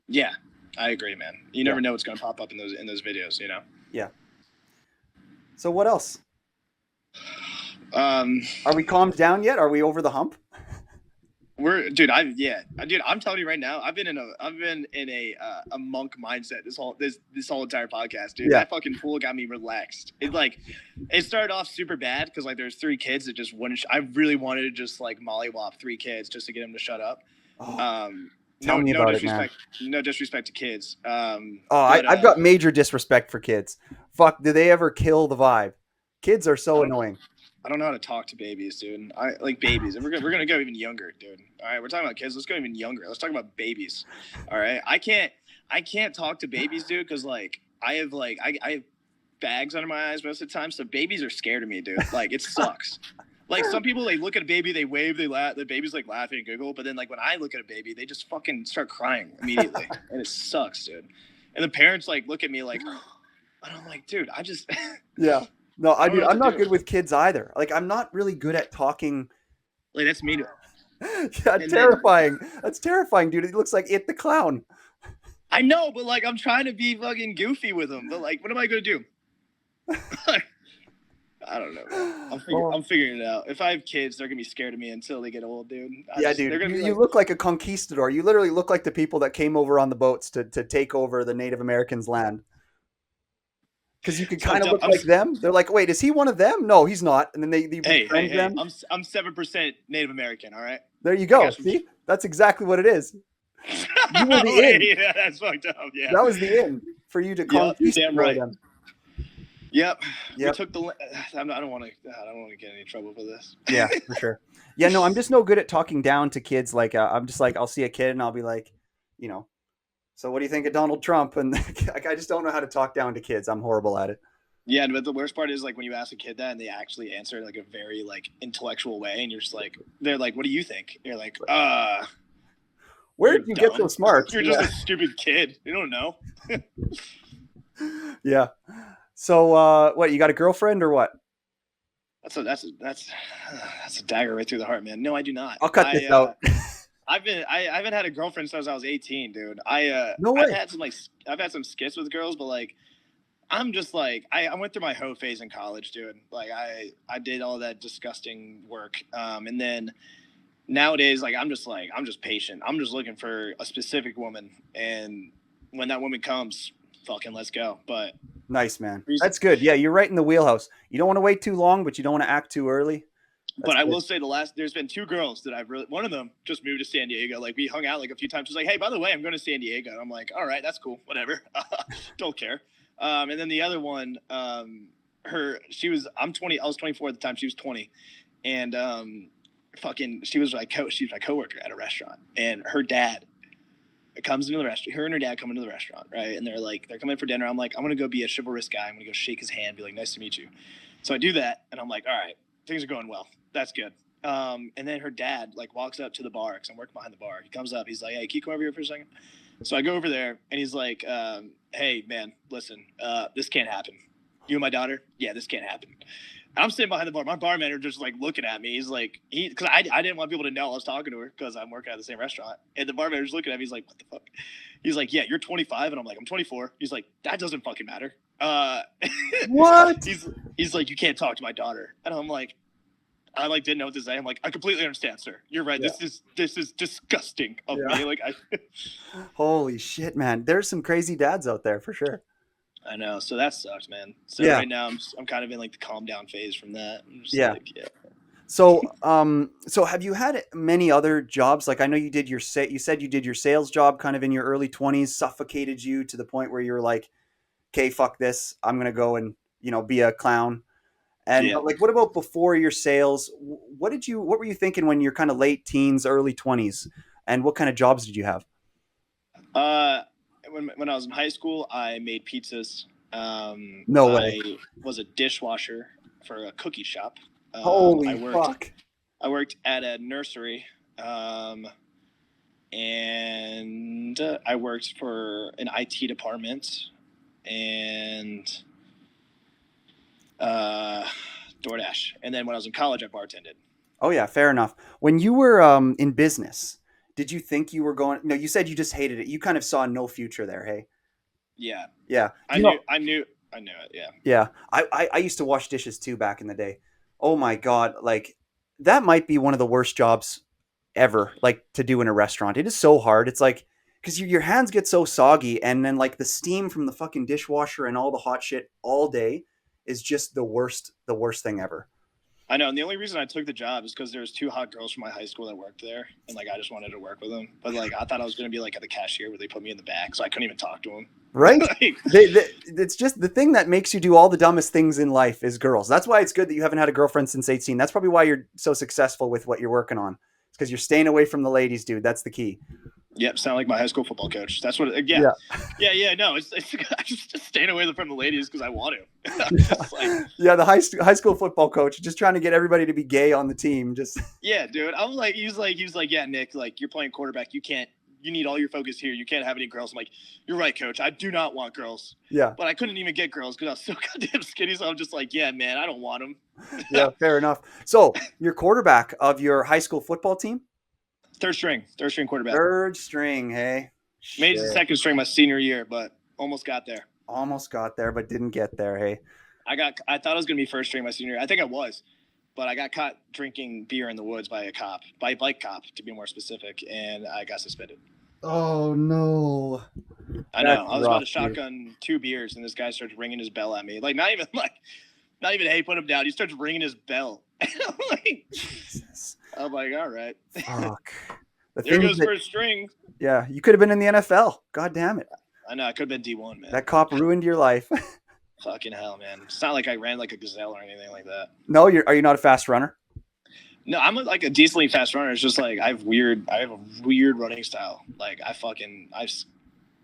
Yeah, I agree, man. You Yeah. never know what's going to pop up in those videos. Yeah. So what else? Um, Are we calmed down yet? Are we over the hump? dude, I'm telling you right now, I've been in a monk mindset this whole entire podcast, dude. Yeah. That fucking pool got me relaxed. It started off super bad because like there's three kids that just wouldn't. I really wanted to just like mollywop three kids just to get them to shut up. Oh, No, tell me no about it, man. disrespect, no disrespect to kids. I've got major disrespect for kids. Fuck, do they ever kill the vibe? Kids are so annoying. I don't know how to talk to babies, dude. I like babies. And we're gonna go even younger, dude. All right, we're talking about kids. Let's go even younger. Let's talk about babies. All right, I can't talk to babies, dude, because like I have bags under my eyes most of the time. So babies are scared of me, dude. Like, it sucks. Like, some people, they look at a baby, they wave, they laugh. The baby's like laughing and giggle. But then like when I look at a baby, they just fucking start crying immediately, and it sucks, dude. And the parents like look at me like, and I'm like, dude, I just Yeah. No, I don't know what I'm to not do. good with kids either. Like I'm not really good at talking. Like, that's me. Yeah, And then terrifying. That's terrifying, dude. It looks like It the Clown. I know, but like I'm trying to be fucking goofy with them. But like, what am I gonna do? I don't know, man. Oh, I'm figuring it out. If I have kids, they're gonna be scared of me until they get old, dude. yeah, They're dude. gonna be You like, look like a conquistador. You literally look like the people that came over on the boats to take over the Native Americans' land. because you could It's kind fucked of up. look like them. They're like, wait, is he one of them? No, he's not. And then they befriend Hey. them. I'm 7% Native American. All right. There you I go. got some. See, that's exactly what it is. You were the in. Wait, that's fucked up. Yeah. That was the in for you to Yep. You're damn conquistador right. them. Yep. We Yep. took the. I don't want to. I don't want to get in any trouble for this. Yeah, for sure. Yeah, no, I'm just no good at talking down to kids. Like, I'm just like, I'll see a kid and I'll be like, you know, so what do you think of Donald Trump? And like, I just don't know how to talk down to kids. I'm horrible at it. Yeah, but the worst part is like when you ask a kid that and they actually answer in like a very like intellectual way, and you're just like, they're like, "What do you think?" And you're like, Where you're did you get so dumb. smart? You're just a stupid kid. You don't know." Yeah. So, what, you got a girlfriend or what? That's a dagger right through the heart, man. No, I do not. I'll cut this out. I haven't had a girlfriend since I was 18, dude. No way. I've had some skits with girls, but like I'm just like I went through my hoe phase in college, dude. Like I did all that disgusting work, and then nowadays like I'm just patient. I'm just looking for a specific woman, and when that woman comes, fucking let's go. But Nice, man. That's good. Yeah, you're right in the wheelhouse. You don't want to wait too long, but you don't want to act too early. That's but I good. will say there's been two girls that I've really, one of them just moved to San Diego. Like we hung out like a few times. She's like, "Hey, by the way, I'm going to San Diego." And I'm like, "All right, that's cool. Whatever. Don't care." And then the other one, I'm 20. I was 24 at the time. She was 20. And, she was my coworker at a restaurant, and her dad comes into the restaurant. Her and her dad come into the restaurant. Right. And they're coming for dinner. I'm like, I'm going to go be a chivalrous guy. I'm going to go shake his hand, be like, "Nice to meet you." So I do that. And I'm like, all right, things are going well. That's good. And then her dad like walks up to the bar because I'm working behind the bar. He comes up. He's like, "Hey, can you come over here for a second?" So I go over there and he's like, "Hey, man, listen, this can't happen. You and my daughter? Yeah, this can't happen." I'm sitting behind the bar. My bar manager just like looking at me. He's like, because I didn't want people to know I was talking to her because I'm working at the same restaurant. And the bar manager's looking at me. He's like, "What the fuck?" He's like, "Yeah, you're 25." And I'm like, "I'm 24. He's like, "That doesn't fucking matter." What? He's like, "You can't talk to my daughter." And I'm like, I like didn't know what to say. I'm like, "I completely understand, sir. You're right. Yeah. This is disgusting of me." Like Holy shit, man. There's some crazy dads out there for sure. I know. So that sucks, man. So Yeah. right now I'm kind of in like the calm down phase from that. I'm just Yeah. like, yeah. So, so have you had many other jobs? Like I know you did you said you did your sales job kind of in your early 20s, suffocated you to the point where you were like, "Okay, fuck this. I'm going to go and, be a clown." And Yeah. but like what about before your sales? What were you thinking when you're kind of late teens, early 20s? And what kind of jobs did you have? Uh, when I was in high school, I made pizzas. No way. I was a dishwasher for a cookie shop. Holy fuck. I worked at a nursery. And I worked for an IT department and DoorDash. And then when I was in college, I bartended. Oh yeah, fair enough. When you were in business, did you think you were going? No, you said you just hated it. You kind of saw no future there. Hey. Yeah, Yeah. I knew it. Yeah. Yeah. I used to wash dishes too back in the day. Oh my God. Like that might be one of the worst jobs ever, like to do in a restaurant. It is so hard. It's like, because your hands get so soggy, and then like the steam from the fucking dishwasher and all the hot shit all day is just the worst thing ever. I know, and the only reason I took the job is because there was two hot girls from my high school that worked there, and like I just wanted to work with them. But like I thought I was gonna be like at the cashier where they put me in the back, so I couldn't even talk to them. Right? Like, It's just the thing that makes you do all the dumbest things in life is girls. That's why it's good that you haven't had a girlfriend since 18. That's probably why you're so successful with what you're working on. It's because you're staying away from the ladies, dude. That's the key. yep, sound like my high school football coach. That's what. Yeah. No, it's I'm just staying away from the ladies because I want to. Just like, Yeah, the high school football coach just trying to get everybody to be gay on the team. Just yeah, dude. I'm like, he was like, "Yeah, Nick, like you're playing quarterback. You need all your focus here. You can't have any girls." I'm like, "You're right, coach. I do not want girls." yeah, But I couldn't even get girls because I was so goddamn skinny. So I'm just like, "Yeah, man, I don't want them." yeah, fair enough. So you're quarterback of your high school football team? Third string quarterback. Third string, hey? Made it Shit. second string my senior year, but almost got there. Almost got there, but didn't get there, hey? I thought I was gonna be first string my senior year. I think I was, but I got caught drinking beer in the woods by a bike cop to be more specific, and I got suspended. Oh no, I know. that's I was about rough, to dude. shotgun 2 beers, and this guy starts ringing his bell at me. Like, not even hey, put him down. He starts ringing his bell. like, Jesus, I'm like, all right, fuck. The there things goes that, first string. yeah, you could have been in the NFL. God damn it, I know. I could have been D1, man. that cop ruined your life. Fucking hell, man. It's not like I ran like a gazelle or anything like that. No, are you not a fast runner? No, I'm like a decently fast runner. It's just like I have a weird running style. Like I have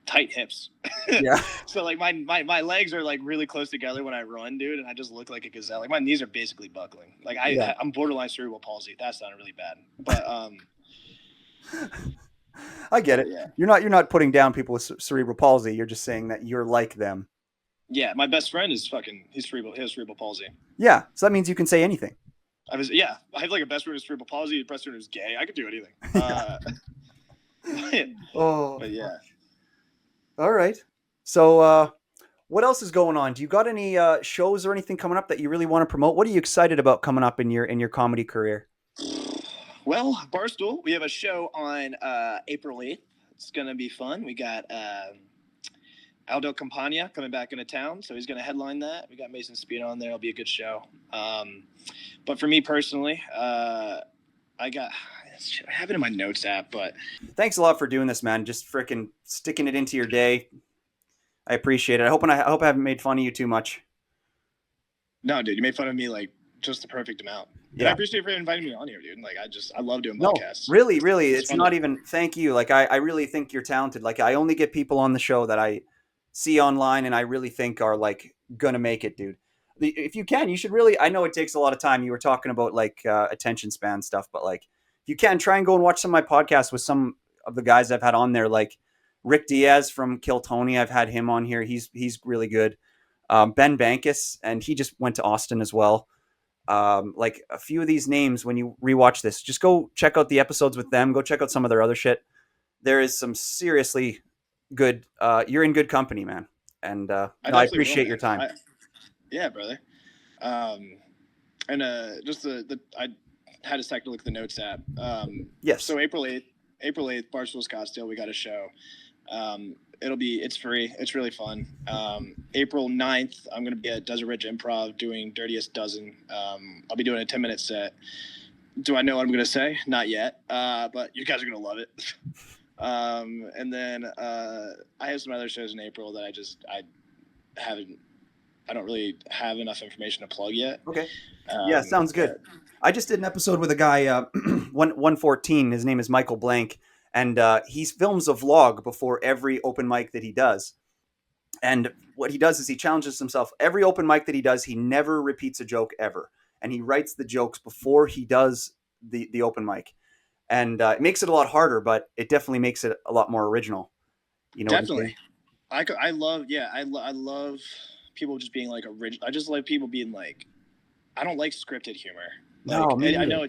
tight hips. Yeah, So like my legs are like really close together when I run, dude, and I just look like a gazelle. Like my knees are basically buckling. Like yeah. I'm borderline cerebral palsy. That sounded really bad, but I get it. yeah, You're not putting down people with cerebral palsy. You're just saying that you're like them. yeah. My best friend is he has cerebral palsy. Yeah, so that means you can say anything. I have like a best friend who's cerebral palsy, a best friend who's gay. I could do anything. Yeah. Oh, But yeah. all right. So, what else is going on? Do you got any shows or anything coming up that you really want to promote? What are you excited about coming up in your comedy career? Well, Barstool, we have a show on April 8th. It's going to be fun. We got Aldo Campagna coming back into town, so he's going to headline that. We got Mason Speed on there. It'll be a good show. But for me personally, I have it in my notes app, but Thanks a lot for doing this, man. Just freaking sticking it into your day. I appreciate it. I hope I haven't made fun of you too much. no, dude, you made fun of me like just the perfect amount. And I Yeah. appreciate you for inviting me on here, dude. Like I love doing No, podcasts. really, It's it's fun. not even thank you. Like I really think you're talented. Like I only get people on the show that I see online and I really think are like gonna make it, dude. If you can, you should really. I know it takes a lot of time. You were talking about like attention span stuff, but like if you can try and go and watch some of my podcasts with some of the guys I've had on there, like Rick Diaz from Kill Tony. I've had him on here. He's really good. Ben Bankus, and he just went to Austin as well. Like a few of these names, when you rewatch this, just go check out the episodes with them. Go check out some of their other shit. There is some seriously good. You're in good company, man. And I no, I definitely will, appreciate your man. time. Yeah, brother. Um, and just the I had a second to look at the notes app. Yes. So April 8th, Barstool Scottsdale, we got a show. It's free. It's really fun. April 9th, I'm gonna be at Desert Ridge Improv doing Dirtiest Dozen. I'll be doing a 10-minute set. Do I know what I'm gonna say? Not yet. But you guys are gonna love it. And then I have some other shows in April that I don't really have enough information to plug yet. Okay. Yeah, sounds good. But I just did an episode with a guy, 114. His name is Michael Blank, and he films a vlog before every open mic that he does. And what he does is he challenges himself. Every open mic that he does, he never repeats a joke ever, and he writes the jokes before he does the open mic, and it makes it a lot harder, but it definitely makes it a lot more original. You know what I'm saying? definitely, I love people just being like original. I just like people being like, I don't like scripted humor. No, Like me I neither. know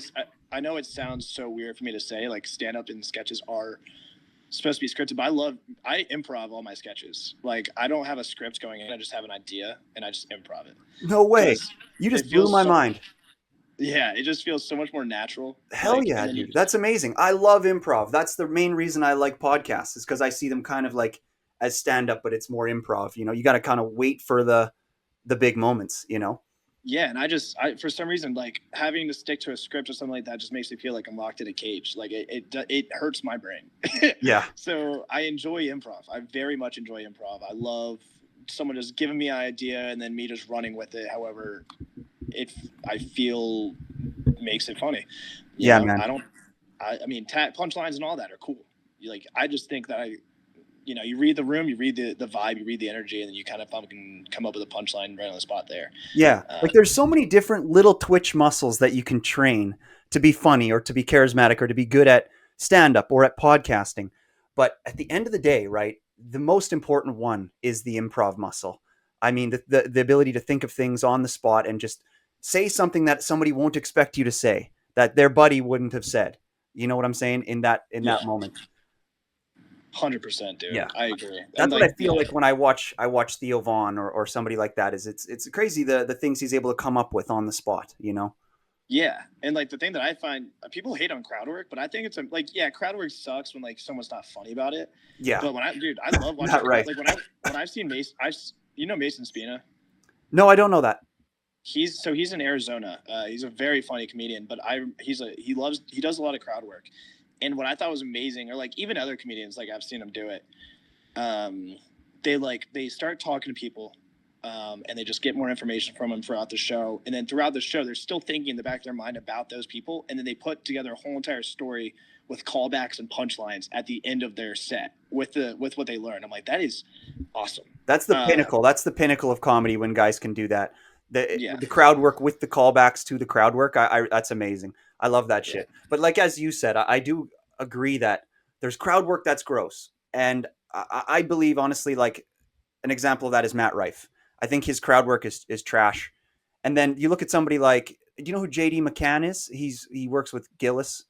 I know it sounds so weird for me to say. Like stand up and sketches are supposed to be scripted, but I improv all my sketches. Like I don't have a script going in. I just have an idea and I just improv it No way. because You it just blew feels my so. mind. Yeah, it just feels so much more natural. Hell Like yeah, and then you dude. That's amazing. I love improv. That's the main reason I like podcasts, is because I see them kind of like as stand up, but it's more improv. You know, you got to kind of wait for the big moments, you know? yeah, and I for some reason like having to stick to a script or something like that just makes me feel like I'm locked in a cage. Like it hurts my brain. Yeah. So I enjoy improv. I very much enjoy improv. I love someone just giving me an idea and then me just running with it. However, it I feel makes it funny. You Yeah, know, man. I mean, punchlines and all that are cool. Like I just think that you read the room, you read the vibe, you read the energy, and then you kind of can come up with a punchline right on the spot there. Yeah. Uh, Like there's so many different little twitch muscles that you can train to be funny or to be charismatic or to be good at stand up or at podcasting. But at the end of the day, right, the most important one is the improv muscle. I mean, the ability to think of things on the spot and just say something that somebody won't expect you to say, that their buddy wouldn't have said. You know what I'm saying? In that yeah, moment. 100%, dude. Yeah. I agree. And That's what I like, feel yeah, like when I watch Theo Vaughn or somebody like that. Is it's crazy the things he's able to come up with on the spot, you know? Yeah, and like the thing that I find people hate on crowd work, but I think it's like yeah, crowd work sucks when like someone's not funny about it. Yeah, But I love watching not crowd. right. Like when I've seen Mason, you know Mason Spina. No, I don't know that. He's in Arizona. He's a very funny comedian, but he does a lot of crowd work. And what I thought was amazing, or like even other comedians, like I've seen them do it. Um, they start talking to people, and they just get more information from them throughout the show. And then throughout the show, they're still thinking in the back of their mind about those people, and then they put together a whole entire story with callbacks and punchlines at the end of their set with what they learned. I'm like, that is awesome. That's the pinnacle. That's the pinnacle of comedy when guys can do that. Yeah, The crowd work with the callbacks to the crowd work. That's amazing. I love that yeah, shit. But like as you said, I do agree that there's crowd work that's gross, and I believe honestly, like an example of that is Matt Rife. I think his crowd work is trash. And then you look at somebody like, do you know who JD McCann is? He works with Gillis.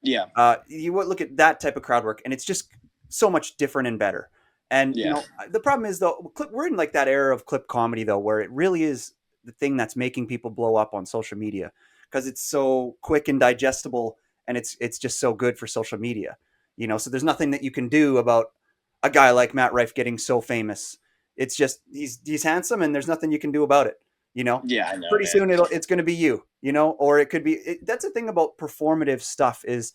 yeah, You would look at that type of crowd work, and it's just so much different and better. And you yeah, know, the problem is though, we're in like that era of clip comedy though, where it really is the thing that's making people blow up on social media because it's so quick and digestible, and it's just so good for social media. You know, so there's nothing that you can do about a guy like Matt Rife getting so famous. It's just he's handsome, and there's nothing you can do about it. You know, yeah. I know, pretty man. soon it's going to be you. You know, or it could be. That's the thing about performative stuff is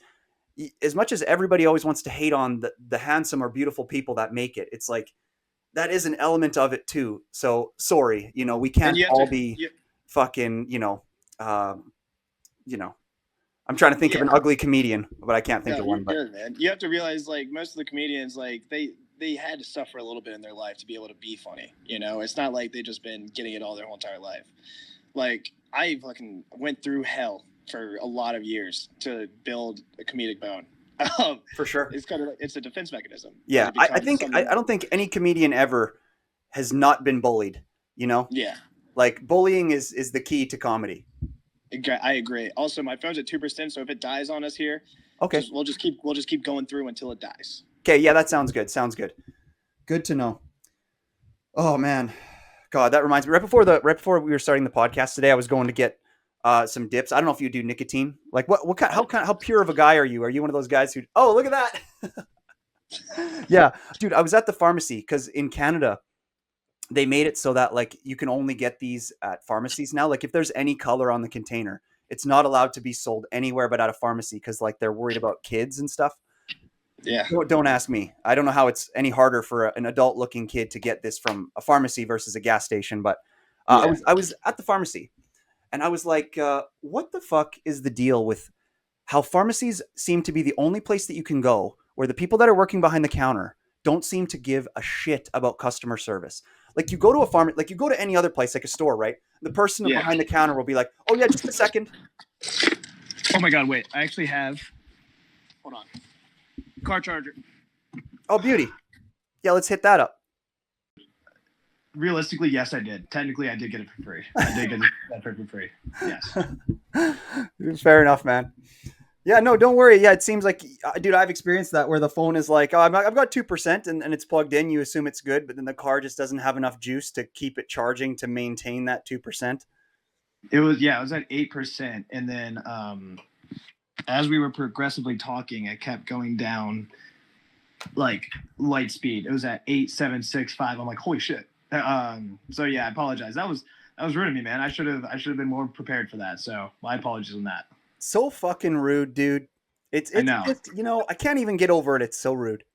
as much as everybody always wants to hate on the handsome or beautiful people that make it, it's like that is an element of it too. So sorry, you know, we And can't you have all to, be fucking, um, you know, I'm trying to think of yeah. an ugly comedian, but I can't think No, of you're one. But good, man. You have to realize, like, most of the comedians, like, they had to suffer a little bit in their life to be able to be funny. You know, it's not like they just been getting it all their whole entire life. Like, I fucking went through hell for a lot of years to build a comedic bone. for sure, It's kind of it's a defense mechanism, and yeah, it I becomes think something. I don't think any comedian ever has not been bullied. You know, Yeah, like bullying is the key to comedy. I agree. Also, my phone's at 2%, so if it dies on us here, Okay, we'll just keep going through until it dies. okay, yeah, that sounds good. Sounds good. Good to know. Oh man, God, that reminds me. Right before we were starting the podcast today, I was going to get some dips. I don't know if you do nicotine. Like what kind? How pure of a guy are you? Are you one of those guys who? Oh, look at that. Yeah, dude. I was at the pharmacy because in Canada they made it so that like you can only get these at pharmacies now. Like if there's any color on the container, it's not allowed to be sold anywhere but at a pharmacy because like they're worried about kids and stuff. Yeah, Don't ask me. I don't know how it's any harder for an adult looking kid to get this from a pharmacy versus a gas station. But yeah, I was at the pharmacy and I was like, what the fuck is the deal with how pharmacies seem to be the only place that you can go where the people that are working behind the counter don't seem to give a shit about customer service. Like you go to a like you go to any other place, like a store, right? The person yeah. behind the counter will be like, "Oh yeah, just a second." Oh my God! Wait, I actually have. Hold on. Car charger. Oh beauty, yeah, let's hit that up. Realistically, yes, I did. Technically, I did get it for free. I did get that for free. Yes. Fair enough, man. Yeah, no, don't worry. Yeah, it seems like, dude, I've experienced that where the phone is like, oh, I've got 2% and it's plugged in. You assume it's good, but then the car just doesn't have enough juice to keep it charging to maintain that 2%. It was at 8%, and then as we were progressively talking, it kept going down like light speed. It was at 8.765. I'm like, holy shit. So yeah, I apologize. That was rude of me, man. I should have been more prepared for that. So my apologies on that. So fucking rude, dude. I It's know. just, I can't even get over it. It's so rude.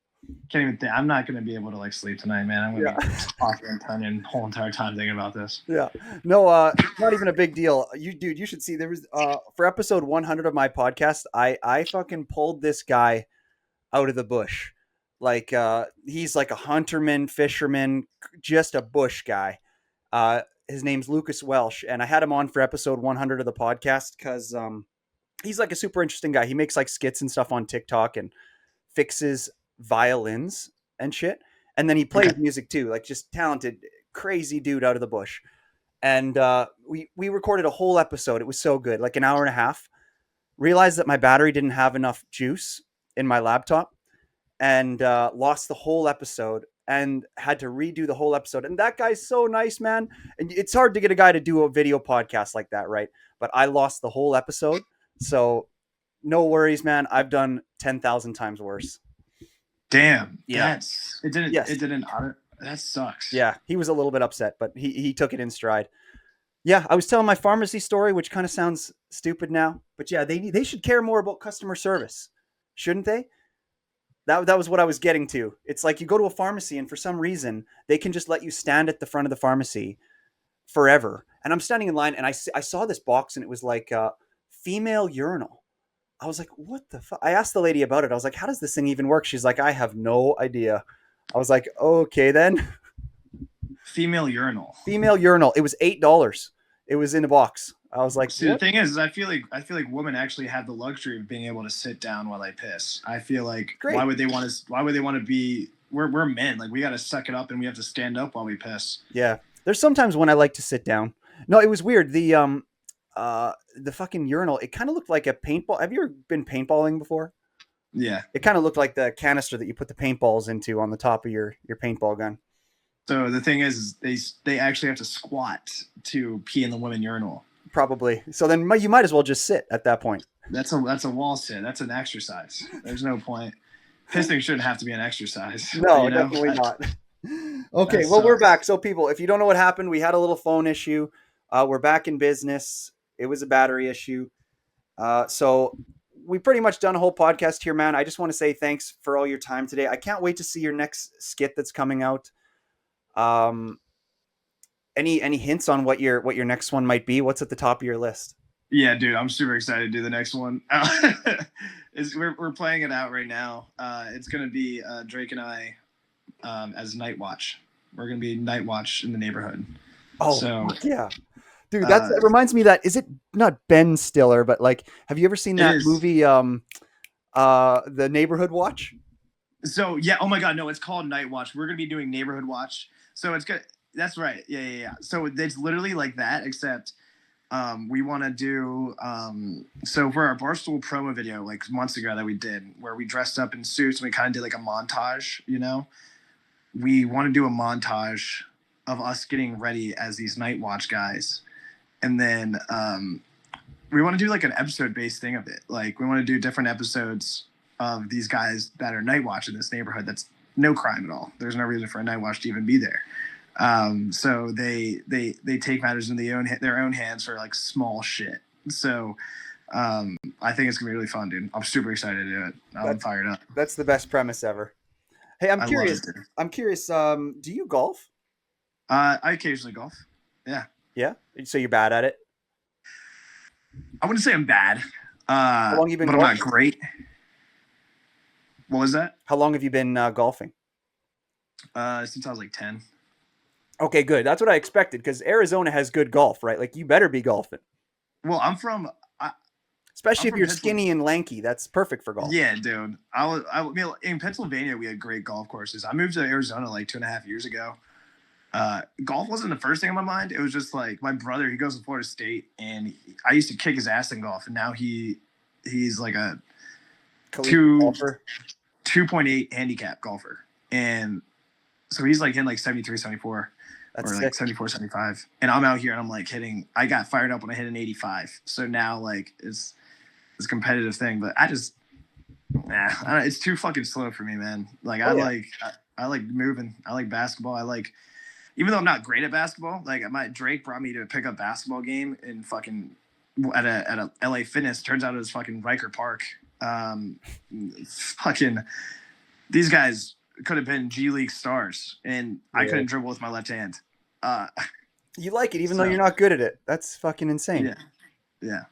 Can't even think. I'm not gonna be able to like sleep tonight, man. I'm gonna Yeah. be talking and turning the whole entire time thinking about this. Yeah. No, not even a big deal. You should see there was for episode 100 of my podcast, I fucking pulled this guy out of the bush. Like he's like a hunterman, fisherman, just a bush guy. His name's Lucas Welsh, and I had him on for episode 100 of the podcast because he's like a super interesting guy. He makes like skits and stuff on TikTok and fixes violins and shit. And then he plays music too, like just talented, crazy dude out of the bush. And we recorded a whole episode. It was so good, like an hour and a half. Realized that my battery didn't have enough juice in my laptop and lost the whole episode. and had to redo the whole episode. And that guy's so nice, man. And it's hard to get a guy to do a video podcast like that, right? But I lost the whole episode. So no worries, man. I've done 10,000 times worse. Damn. Yeah. It didn't, Yes. that sucks. Yeah. He was a little bit upset, but he took it in stride. Yeah. I was telling my pharmacy story, which kind of sounds stupid now, but yeah, they should care more about customer service, shouldn't they? That was what I was getting to. It's like you go to a pharmacy and for some reason they can just let you stand at the front of the pharmacy forever. And I'm standing in line and I saw this box and it was like female urinal. I was like, what the fuck? I asked the lady about it. I was like, how does this thing even work? She's like, I have no idea. I was like, okay then. Female urinal. Female urinal. It was $8. It was in a box. I was like, see, what? The thing is, I feel like women actually have the luxury of being able to sit down while they piss. I feel like Great. Why would they want to be? We're men. Like we got to suck it up and we have to stand up while we piss. Yeah. There's sometimes when I like to sit down. No, it was weird. The fucking urinal. It kind of looked like a paintball. Have you ever been paintballing before? Yeah. It kind of looked like the canister that you put the paintballs into on the top of your paintball gun. So the thing is, they actually have to squat to pee in the women urinal. Probably. So then you might as well just sit at that point. That's a wall sit. That's an exercise. There's no point. Pissing shouldn't have to be an exercise. No, you know? Definitely not. Okay, well, we're back. So people, if you don't know what happened, we had a little phone issue. We're back in business. It was a battery issue. So we pretty much done a whole podcast here, man. I just want to say thanks for all your time today. I can't wait to see your next skit that's coming out. Any hints on what your next one might be? What's at the top of your list? Yeah, dude, I'm super excited to do the next one. We're playing it out right now. It's gonna be Drake and I as Night Watch. We're gonna be Night Watch in the neighborhood. Oh, so, yeah, dude, that reminds me that is it not Ben Stiller, but like, have you ever seen that movie, The Neighborhood Watch? So yeah, oh my god, no, it's called Night Watch. We're gonna be doing Neighborhood Watch. So it's good. That's right. Yeah. So it's literally like that, except we want to do so for our Barstool promo video like months ago that we did where we dressed up in suits and we kind of did like a montage, you know. We want to do a montage of us getting ready as these Night Watch guys, and then we want to do like an episode based thing of it. Like we want to do different episodes of these guys that are Night Watch in this neighborhood. That's no crime at all. There's no reason for a Night Watch to even be there. So they take matters in their own hands for like small shit. So I think it's gonna be really fun, dude. I'm super excited to do it. I'm fired up. That's the best premise ever. Hey, I'm curious. Do you golf? I occasionally golf. Yeah. Yeah. So you're bad at it? I wouldn't say I'm bad. How long have you been golfing? I'm not great. What was that? How long have you been golfing? Since I was like 10. Okay, good. That's what I expected because Arizona has good golf, right? Like you better be golfing. Well, especially if you're skinny and lanky. That's perfect for golf. Yeah, dude. I mean, in Pennsylvania, we had great golf courses. I moved to Arizona like 2.5 years ago. Golf wasn't the first thing on my mind. It was just like my brother, he goes to Florida State, and I used to kick his ass in golf, and now he's like a 2.8 handicap golfer. And so he's like hitting like 73, 74. That's or like 74, 75. And I'm out here and I'm like I got fired up when I hit an 85. So now like it's a competitive thing, but it's too fucking slow for me, man. Like I like moving. I like basketball. Even though I'm not great at basketball, like Drake brought me to a pickup basketball game in fucking at a LA Fitness. Turns out it was fucking Riker Park. Fucking these guys could have been G League stars, and I couldn't dribble with my left hand. You like it, even though you're not good at it. That's fucking insane. Yeah.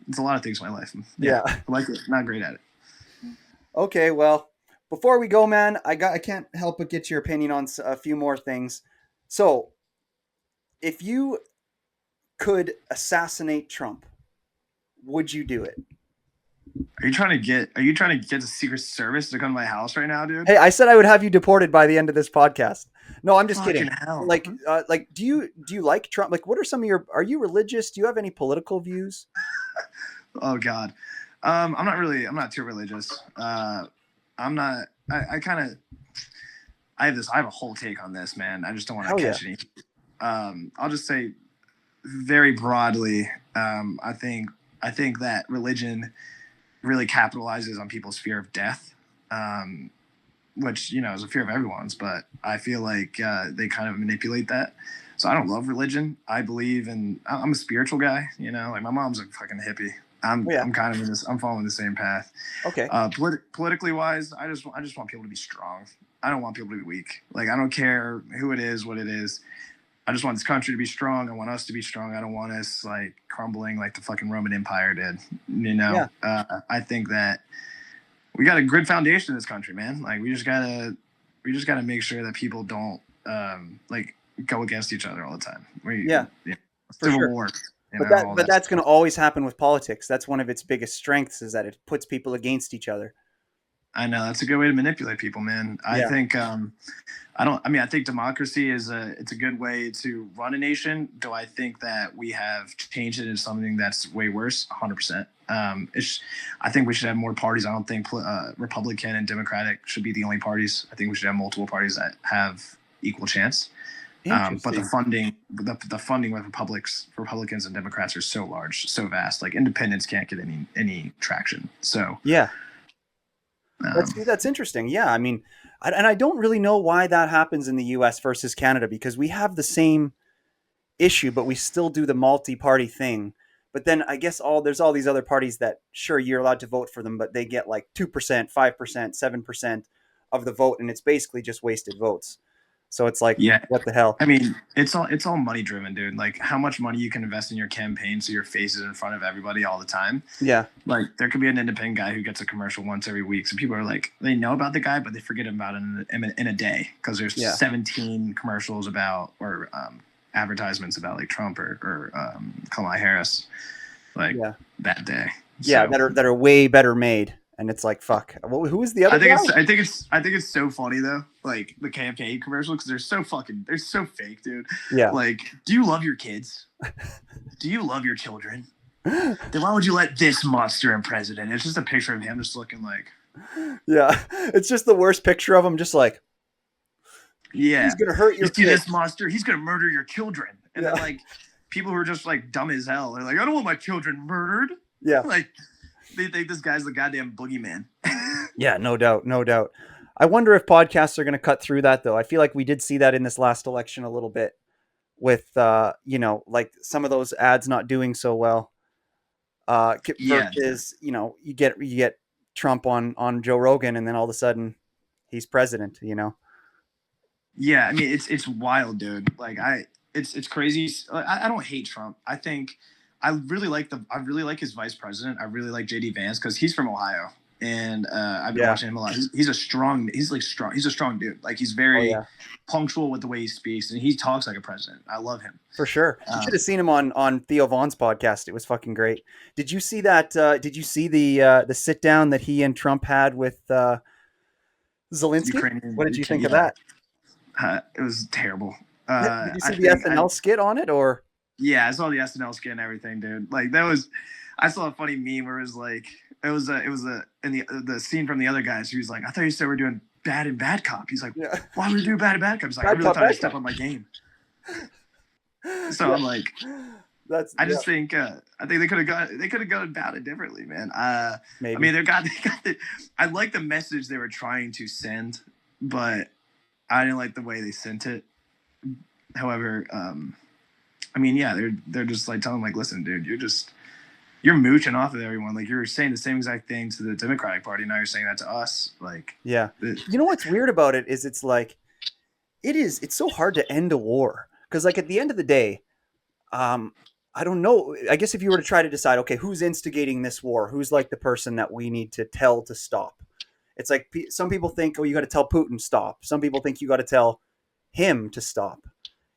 It's a lot of things in my life. Yeah. I like it. Not great at it. Okay, well, before we go, man, I can't help but get your opinion on a few more things. So, if you could assassinate Trump, would you do it? Are you trying to get the Secret Service to come to my house right now, dude? Hey, I said I would have you deported by the end of this podcast. No, I'm just kidding. Hell. Like, do you like Trump? Like, what are some of are you religious? Do you have any political views? Oh God. I'm not too religious. I'm not, I have a whole take on this, man. I just don't want to Hell yeah. catch any. I'll just say very broadly. I think that religion really capitalizes on people's fear of death, which is a fear of everyone's. But I feel like they kind of manipulate that. So I don't love religion. I believe in. I'm a spiritual guy. Like my mom's a fucking hippie. Oh, yeah. I'm kind of in this. I'm following the same path. Okay. Politically wise, I just want people to be strong. I don't want people to be weak. Like I don't care who it is, what it is. I just want this country to be strong. I want us to be strong. I don't want us like crumbling like the fucking Roman Empire did. Yeah. I think that we got a good foundation in this country, man. Like we just gotta make sure that people don't like go against each other all the time. Yeah. For Civil sure. war. But that's going to always happen with politics. That's one of its biggest strengths, is that it puts people against each other. I know that's a good way to manipulate people, man. I Yeah. think I think democracy it's a good way to run a nation. Do I think that we have changed it into something that's way worse? 100%. I think we should have more parties. I don't think Republican and Democratic should be the only parties. I think we should have multiple parties that have equal chance. But the funding with Republicans and Democrats are so large, so vast. Like independents can't get any traction. So Yeah. That's interesting. Yeah. I mean, I don't really know why that happens in the US versus Canada, because we have the same issue, but we still do the multi-party thing. But then I guess there's all these other parties that, sure, you're allowed to vote for them, but they get like 2%, 5%, 7% of the vote, and it's basically just wasted votes. So it's like, yeah, what the hell? I mean, it's all money driven, dude. Like how much money you can invest in your campaign so your face is in front of everybody all the time. Yeah. Like there could be an independent guy who gets a commercial once every week. So people are like, they know about the guy, but they forget about it in a day because there's 17 commercials about or advertisements about like Trump or Kamala Harris, like that day. Yeah, so, that are way better made. And it's like, fuck. Who is the other guy? I think it's so funny though, like the campaign commercial, because they're so fake, dude. Yeah. Like, do you love your kids? Do you love your children? Then why would you let this monster in president? It's just a picture of him just looking like. Yeah, it's just the worst picture of him, just like. Yeah, he's gonna hurt your kids. See this monster? He's gonna murder your children. And then like people who are just like dumb as hell, they're like, I don't want my children murdered. Yeah. Like. They think this guy's the goddamn boogeyman. Yeah, no doubt. I wonder if podcasts are going to cut through that, though. I feel like we did see that in this last election a little bit with, like some of those ads not doing so well. Versus, you get Trump on Joe Rogan, and then all of a sudden he's president, Yeah, I mean, it's wild, dude. Like it's crazy. I don't hate Trump. I think I really like his vice president. I really like JD Vance because he's from Ohio, and I've been watching him a lot. He's a strong dude. Like he's very punctual with the way he speaks, and he talks like a president. I love him for sure. You should have seen him on Theo Vaughn's podcast. It was fucking great. Did you see that? Did you see the sit down that he and Trump had with Zelensky? Ukrainian, what did you think of that? It was terrible. Did you see the SNL skit on it, or? Yeah, I saw the SNL skit and everything, dude. Like I saw a funny meme where it was like it was in the scene from the other guys. He was like, I thought you said we're doing bad and bad cop. He's like, why would we do bad and bad cop? He's like, I really thought I'd step on my game. So I'm like, I just think I think they could have gone about it differently, man. Maybe. I mean, they got I like the message they were trying to send, but I didn't like the way they sent it. However, I mean, yeah, they're just like telling him, like, listen, dude, you're mooching off of everyone. Like you're saying the same exact thing to the Democratic Party. Now you're saying that to us. Like, yeah, you know what's weird about it is it's like, it's so hard to end a war. Cause like at the end of the day, I don't know. I guess if you were to try to decide, okay, who's instigating this war? Who's like the person that we need to tell to stop? It's like, some people think, oh, you got to tell Putin stop. Some people think you got to tell him to stop.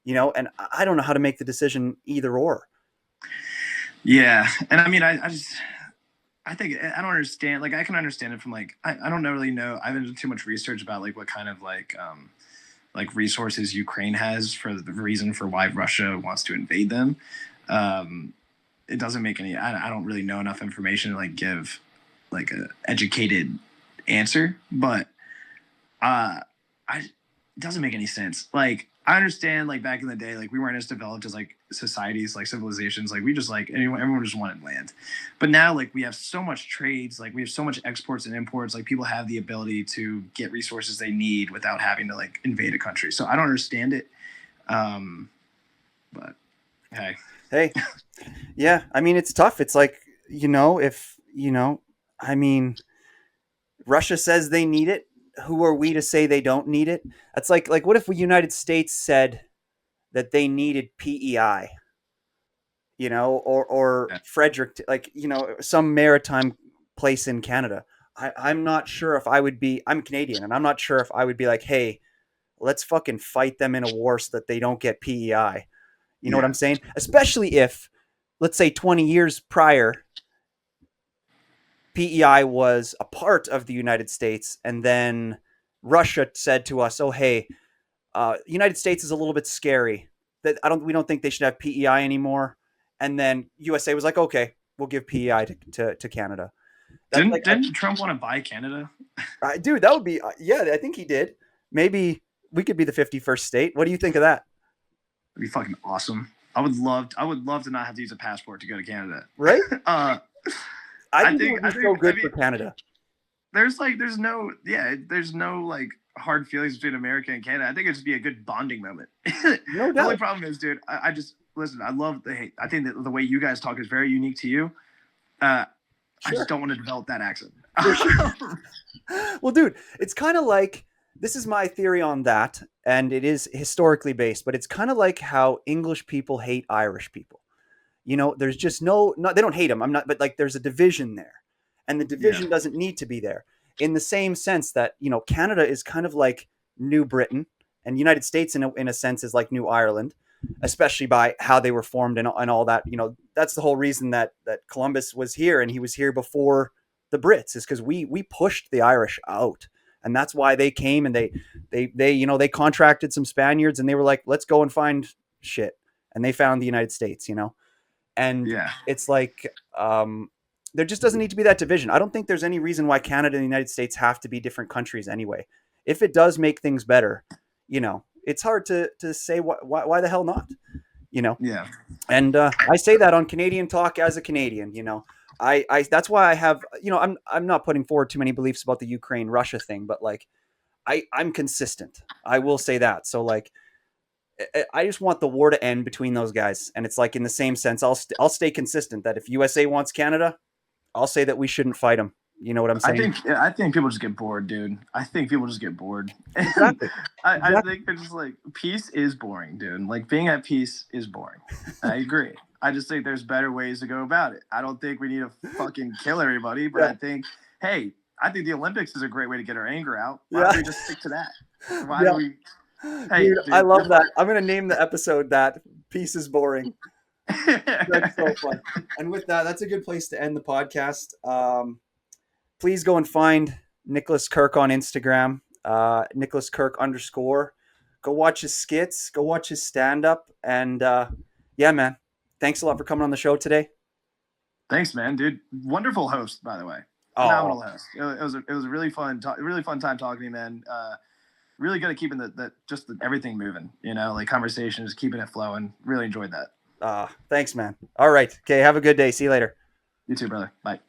And I don't know how to make the decision either or. Yeah. And I mean, I think I don't understand. Like, I can understand it from like, I don't really know. I haven't done too much research about like what kind of like resources Ukraine has for the reason for why Russia wants to invade them. It doesn't make any, I don't really know enough information to like give like a educated answer, but I it doesn't make any sense. Like, I understand, like, back in the day, like, we weren't as developed as, like, societies, like, civilizations. Like, we just, like, everyone just wanted land. But now, like, we have so much trades, like, we have so much exports and imports. Like, people have the ability to get resources they need without having to, like, invade a country. So I don't understand it. But, hey, yeah, I mean, it's tough. It's like, if, I mean, Russia says they need it. Who are we to say they don't need it? That's like what if the United States said that they needed PEI, or Frederick, like, some maritime place in Canada. I'm not sure if I would be. I'm Canadian, and I'm not sure if I would be like, hey, let's fucking fight them in a war so that they don't get PEI. You know what I'm saying? Especially if, let's say, 20 years prior, PEI was a part of the United States, and then Russia said to us, "Oh, hey, United States is a little bit scary. That we don't think they should have PEI anymore." And then USA was like, "Okay, we'll give PEI to Canada." Didn't Trump want to buy Canada? Dude, that would be yeah. I think he did. Maybe we could be the 51st state. What do you think of that? It'd be fucking awesome. I would love to not have to use a passport to go to Canada. Right? I think it would be so good for Canada. There's no like hard feelings between America and Canada. I think it'd just be a good bonding moment. No doubt. The only problem is, dude, I just listen. I love I think that the way you guys talk is very unique to you. I just don't want to develop that accent. Sure. Well, dude, it's kind of like, this is my theory on that, and it is historically based, but it's kind of like how English people hate Irish people. There's just they don't hate them. But like, there's a division there, and the division doesn't need to be there. In the same sense that, Canada is kind of like New Britain, and United States in a sense is like New Ireland, especially by how they were formed and all that. That's the whole reason that Columbus was here, and he was here before the Brits, is because we pushed the Irish out. And that's why they came, and they contracted some Spaniards, and they were like, let's go and find shit. And they found the United States, and it's like, there just doesn't need to be that division. I don't think there's any reason why Canada and the United States have to be different countries anyway. If it does make things better, it's hard to say why the hell not, Yeah. And I say that on Canadian Talk as a Canadian, I that's why I have, I'm not putting forward too many beliefs about the Ukraine Russia thing, but like, I'm consistent. I will say that. So like, I just want the war to end between those guys, and it's like, in the same sense, I'll stay consistent that if USA wants Canada, I'll say that we shouldn't fight them. You know what I'm saying? I think people just get bored, dude. I think people just get bored. Exactly. I think they're just like, peace is boring, dude. Like, being at peace is boring. I agree. I just think there's better ways to go about it. I don't think we need to fucking kill everybody, but I think the Olympics is a great way to get our anger out. Why don't we just stick to that? Why do we? Hey, dude, I love that. I'm going to name the episode that Peace is Boring. That's so fun. And with that, that's a good place to end the podcast. Please go and find Nicholas Kirk on Instagram, Nicholas Kirk _. Go watch his skits, go watch his stand-up. And yeah, man, thanks a lot for coming on the show today. Thanks, man, dude. Wonderful host, by the way. Phenomenal host. It was a really fun time talking to you, man. Really good at keeping everything moving, like conversations, keeping it flowing. Really enjoyed that. Thanks, man. All right. Okay. Have a good day. See you later. You too, brother. Bye.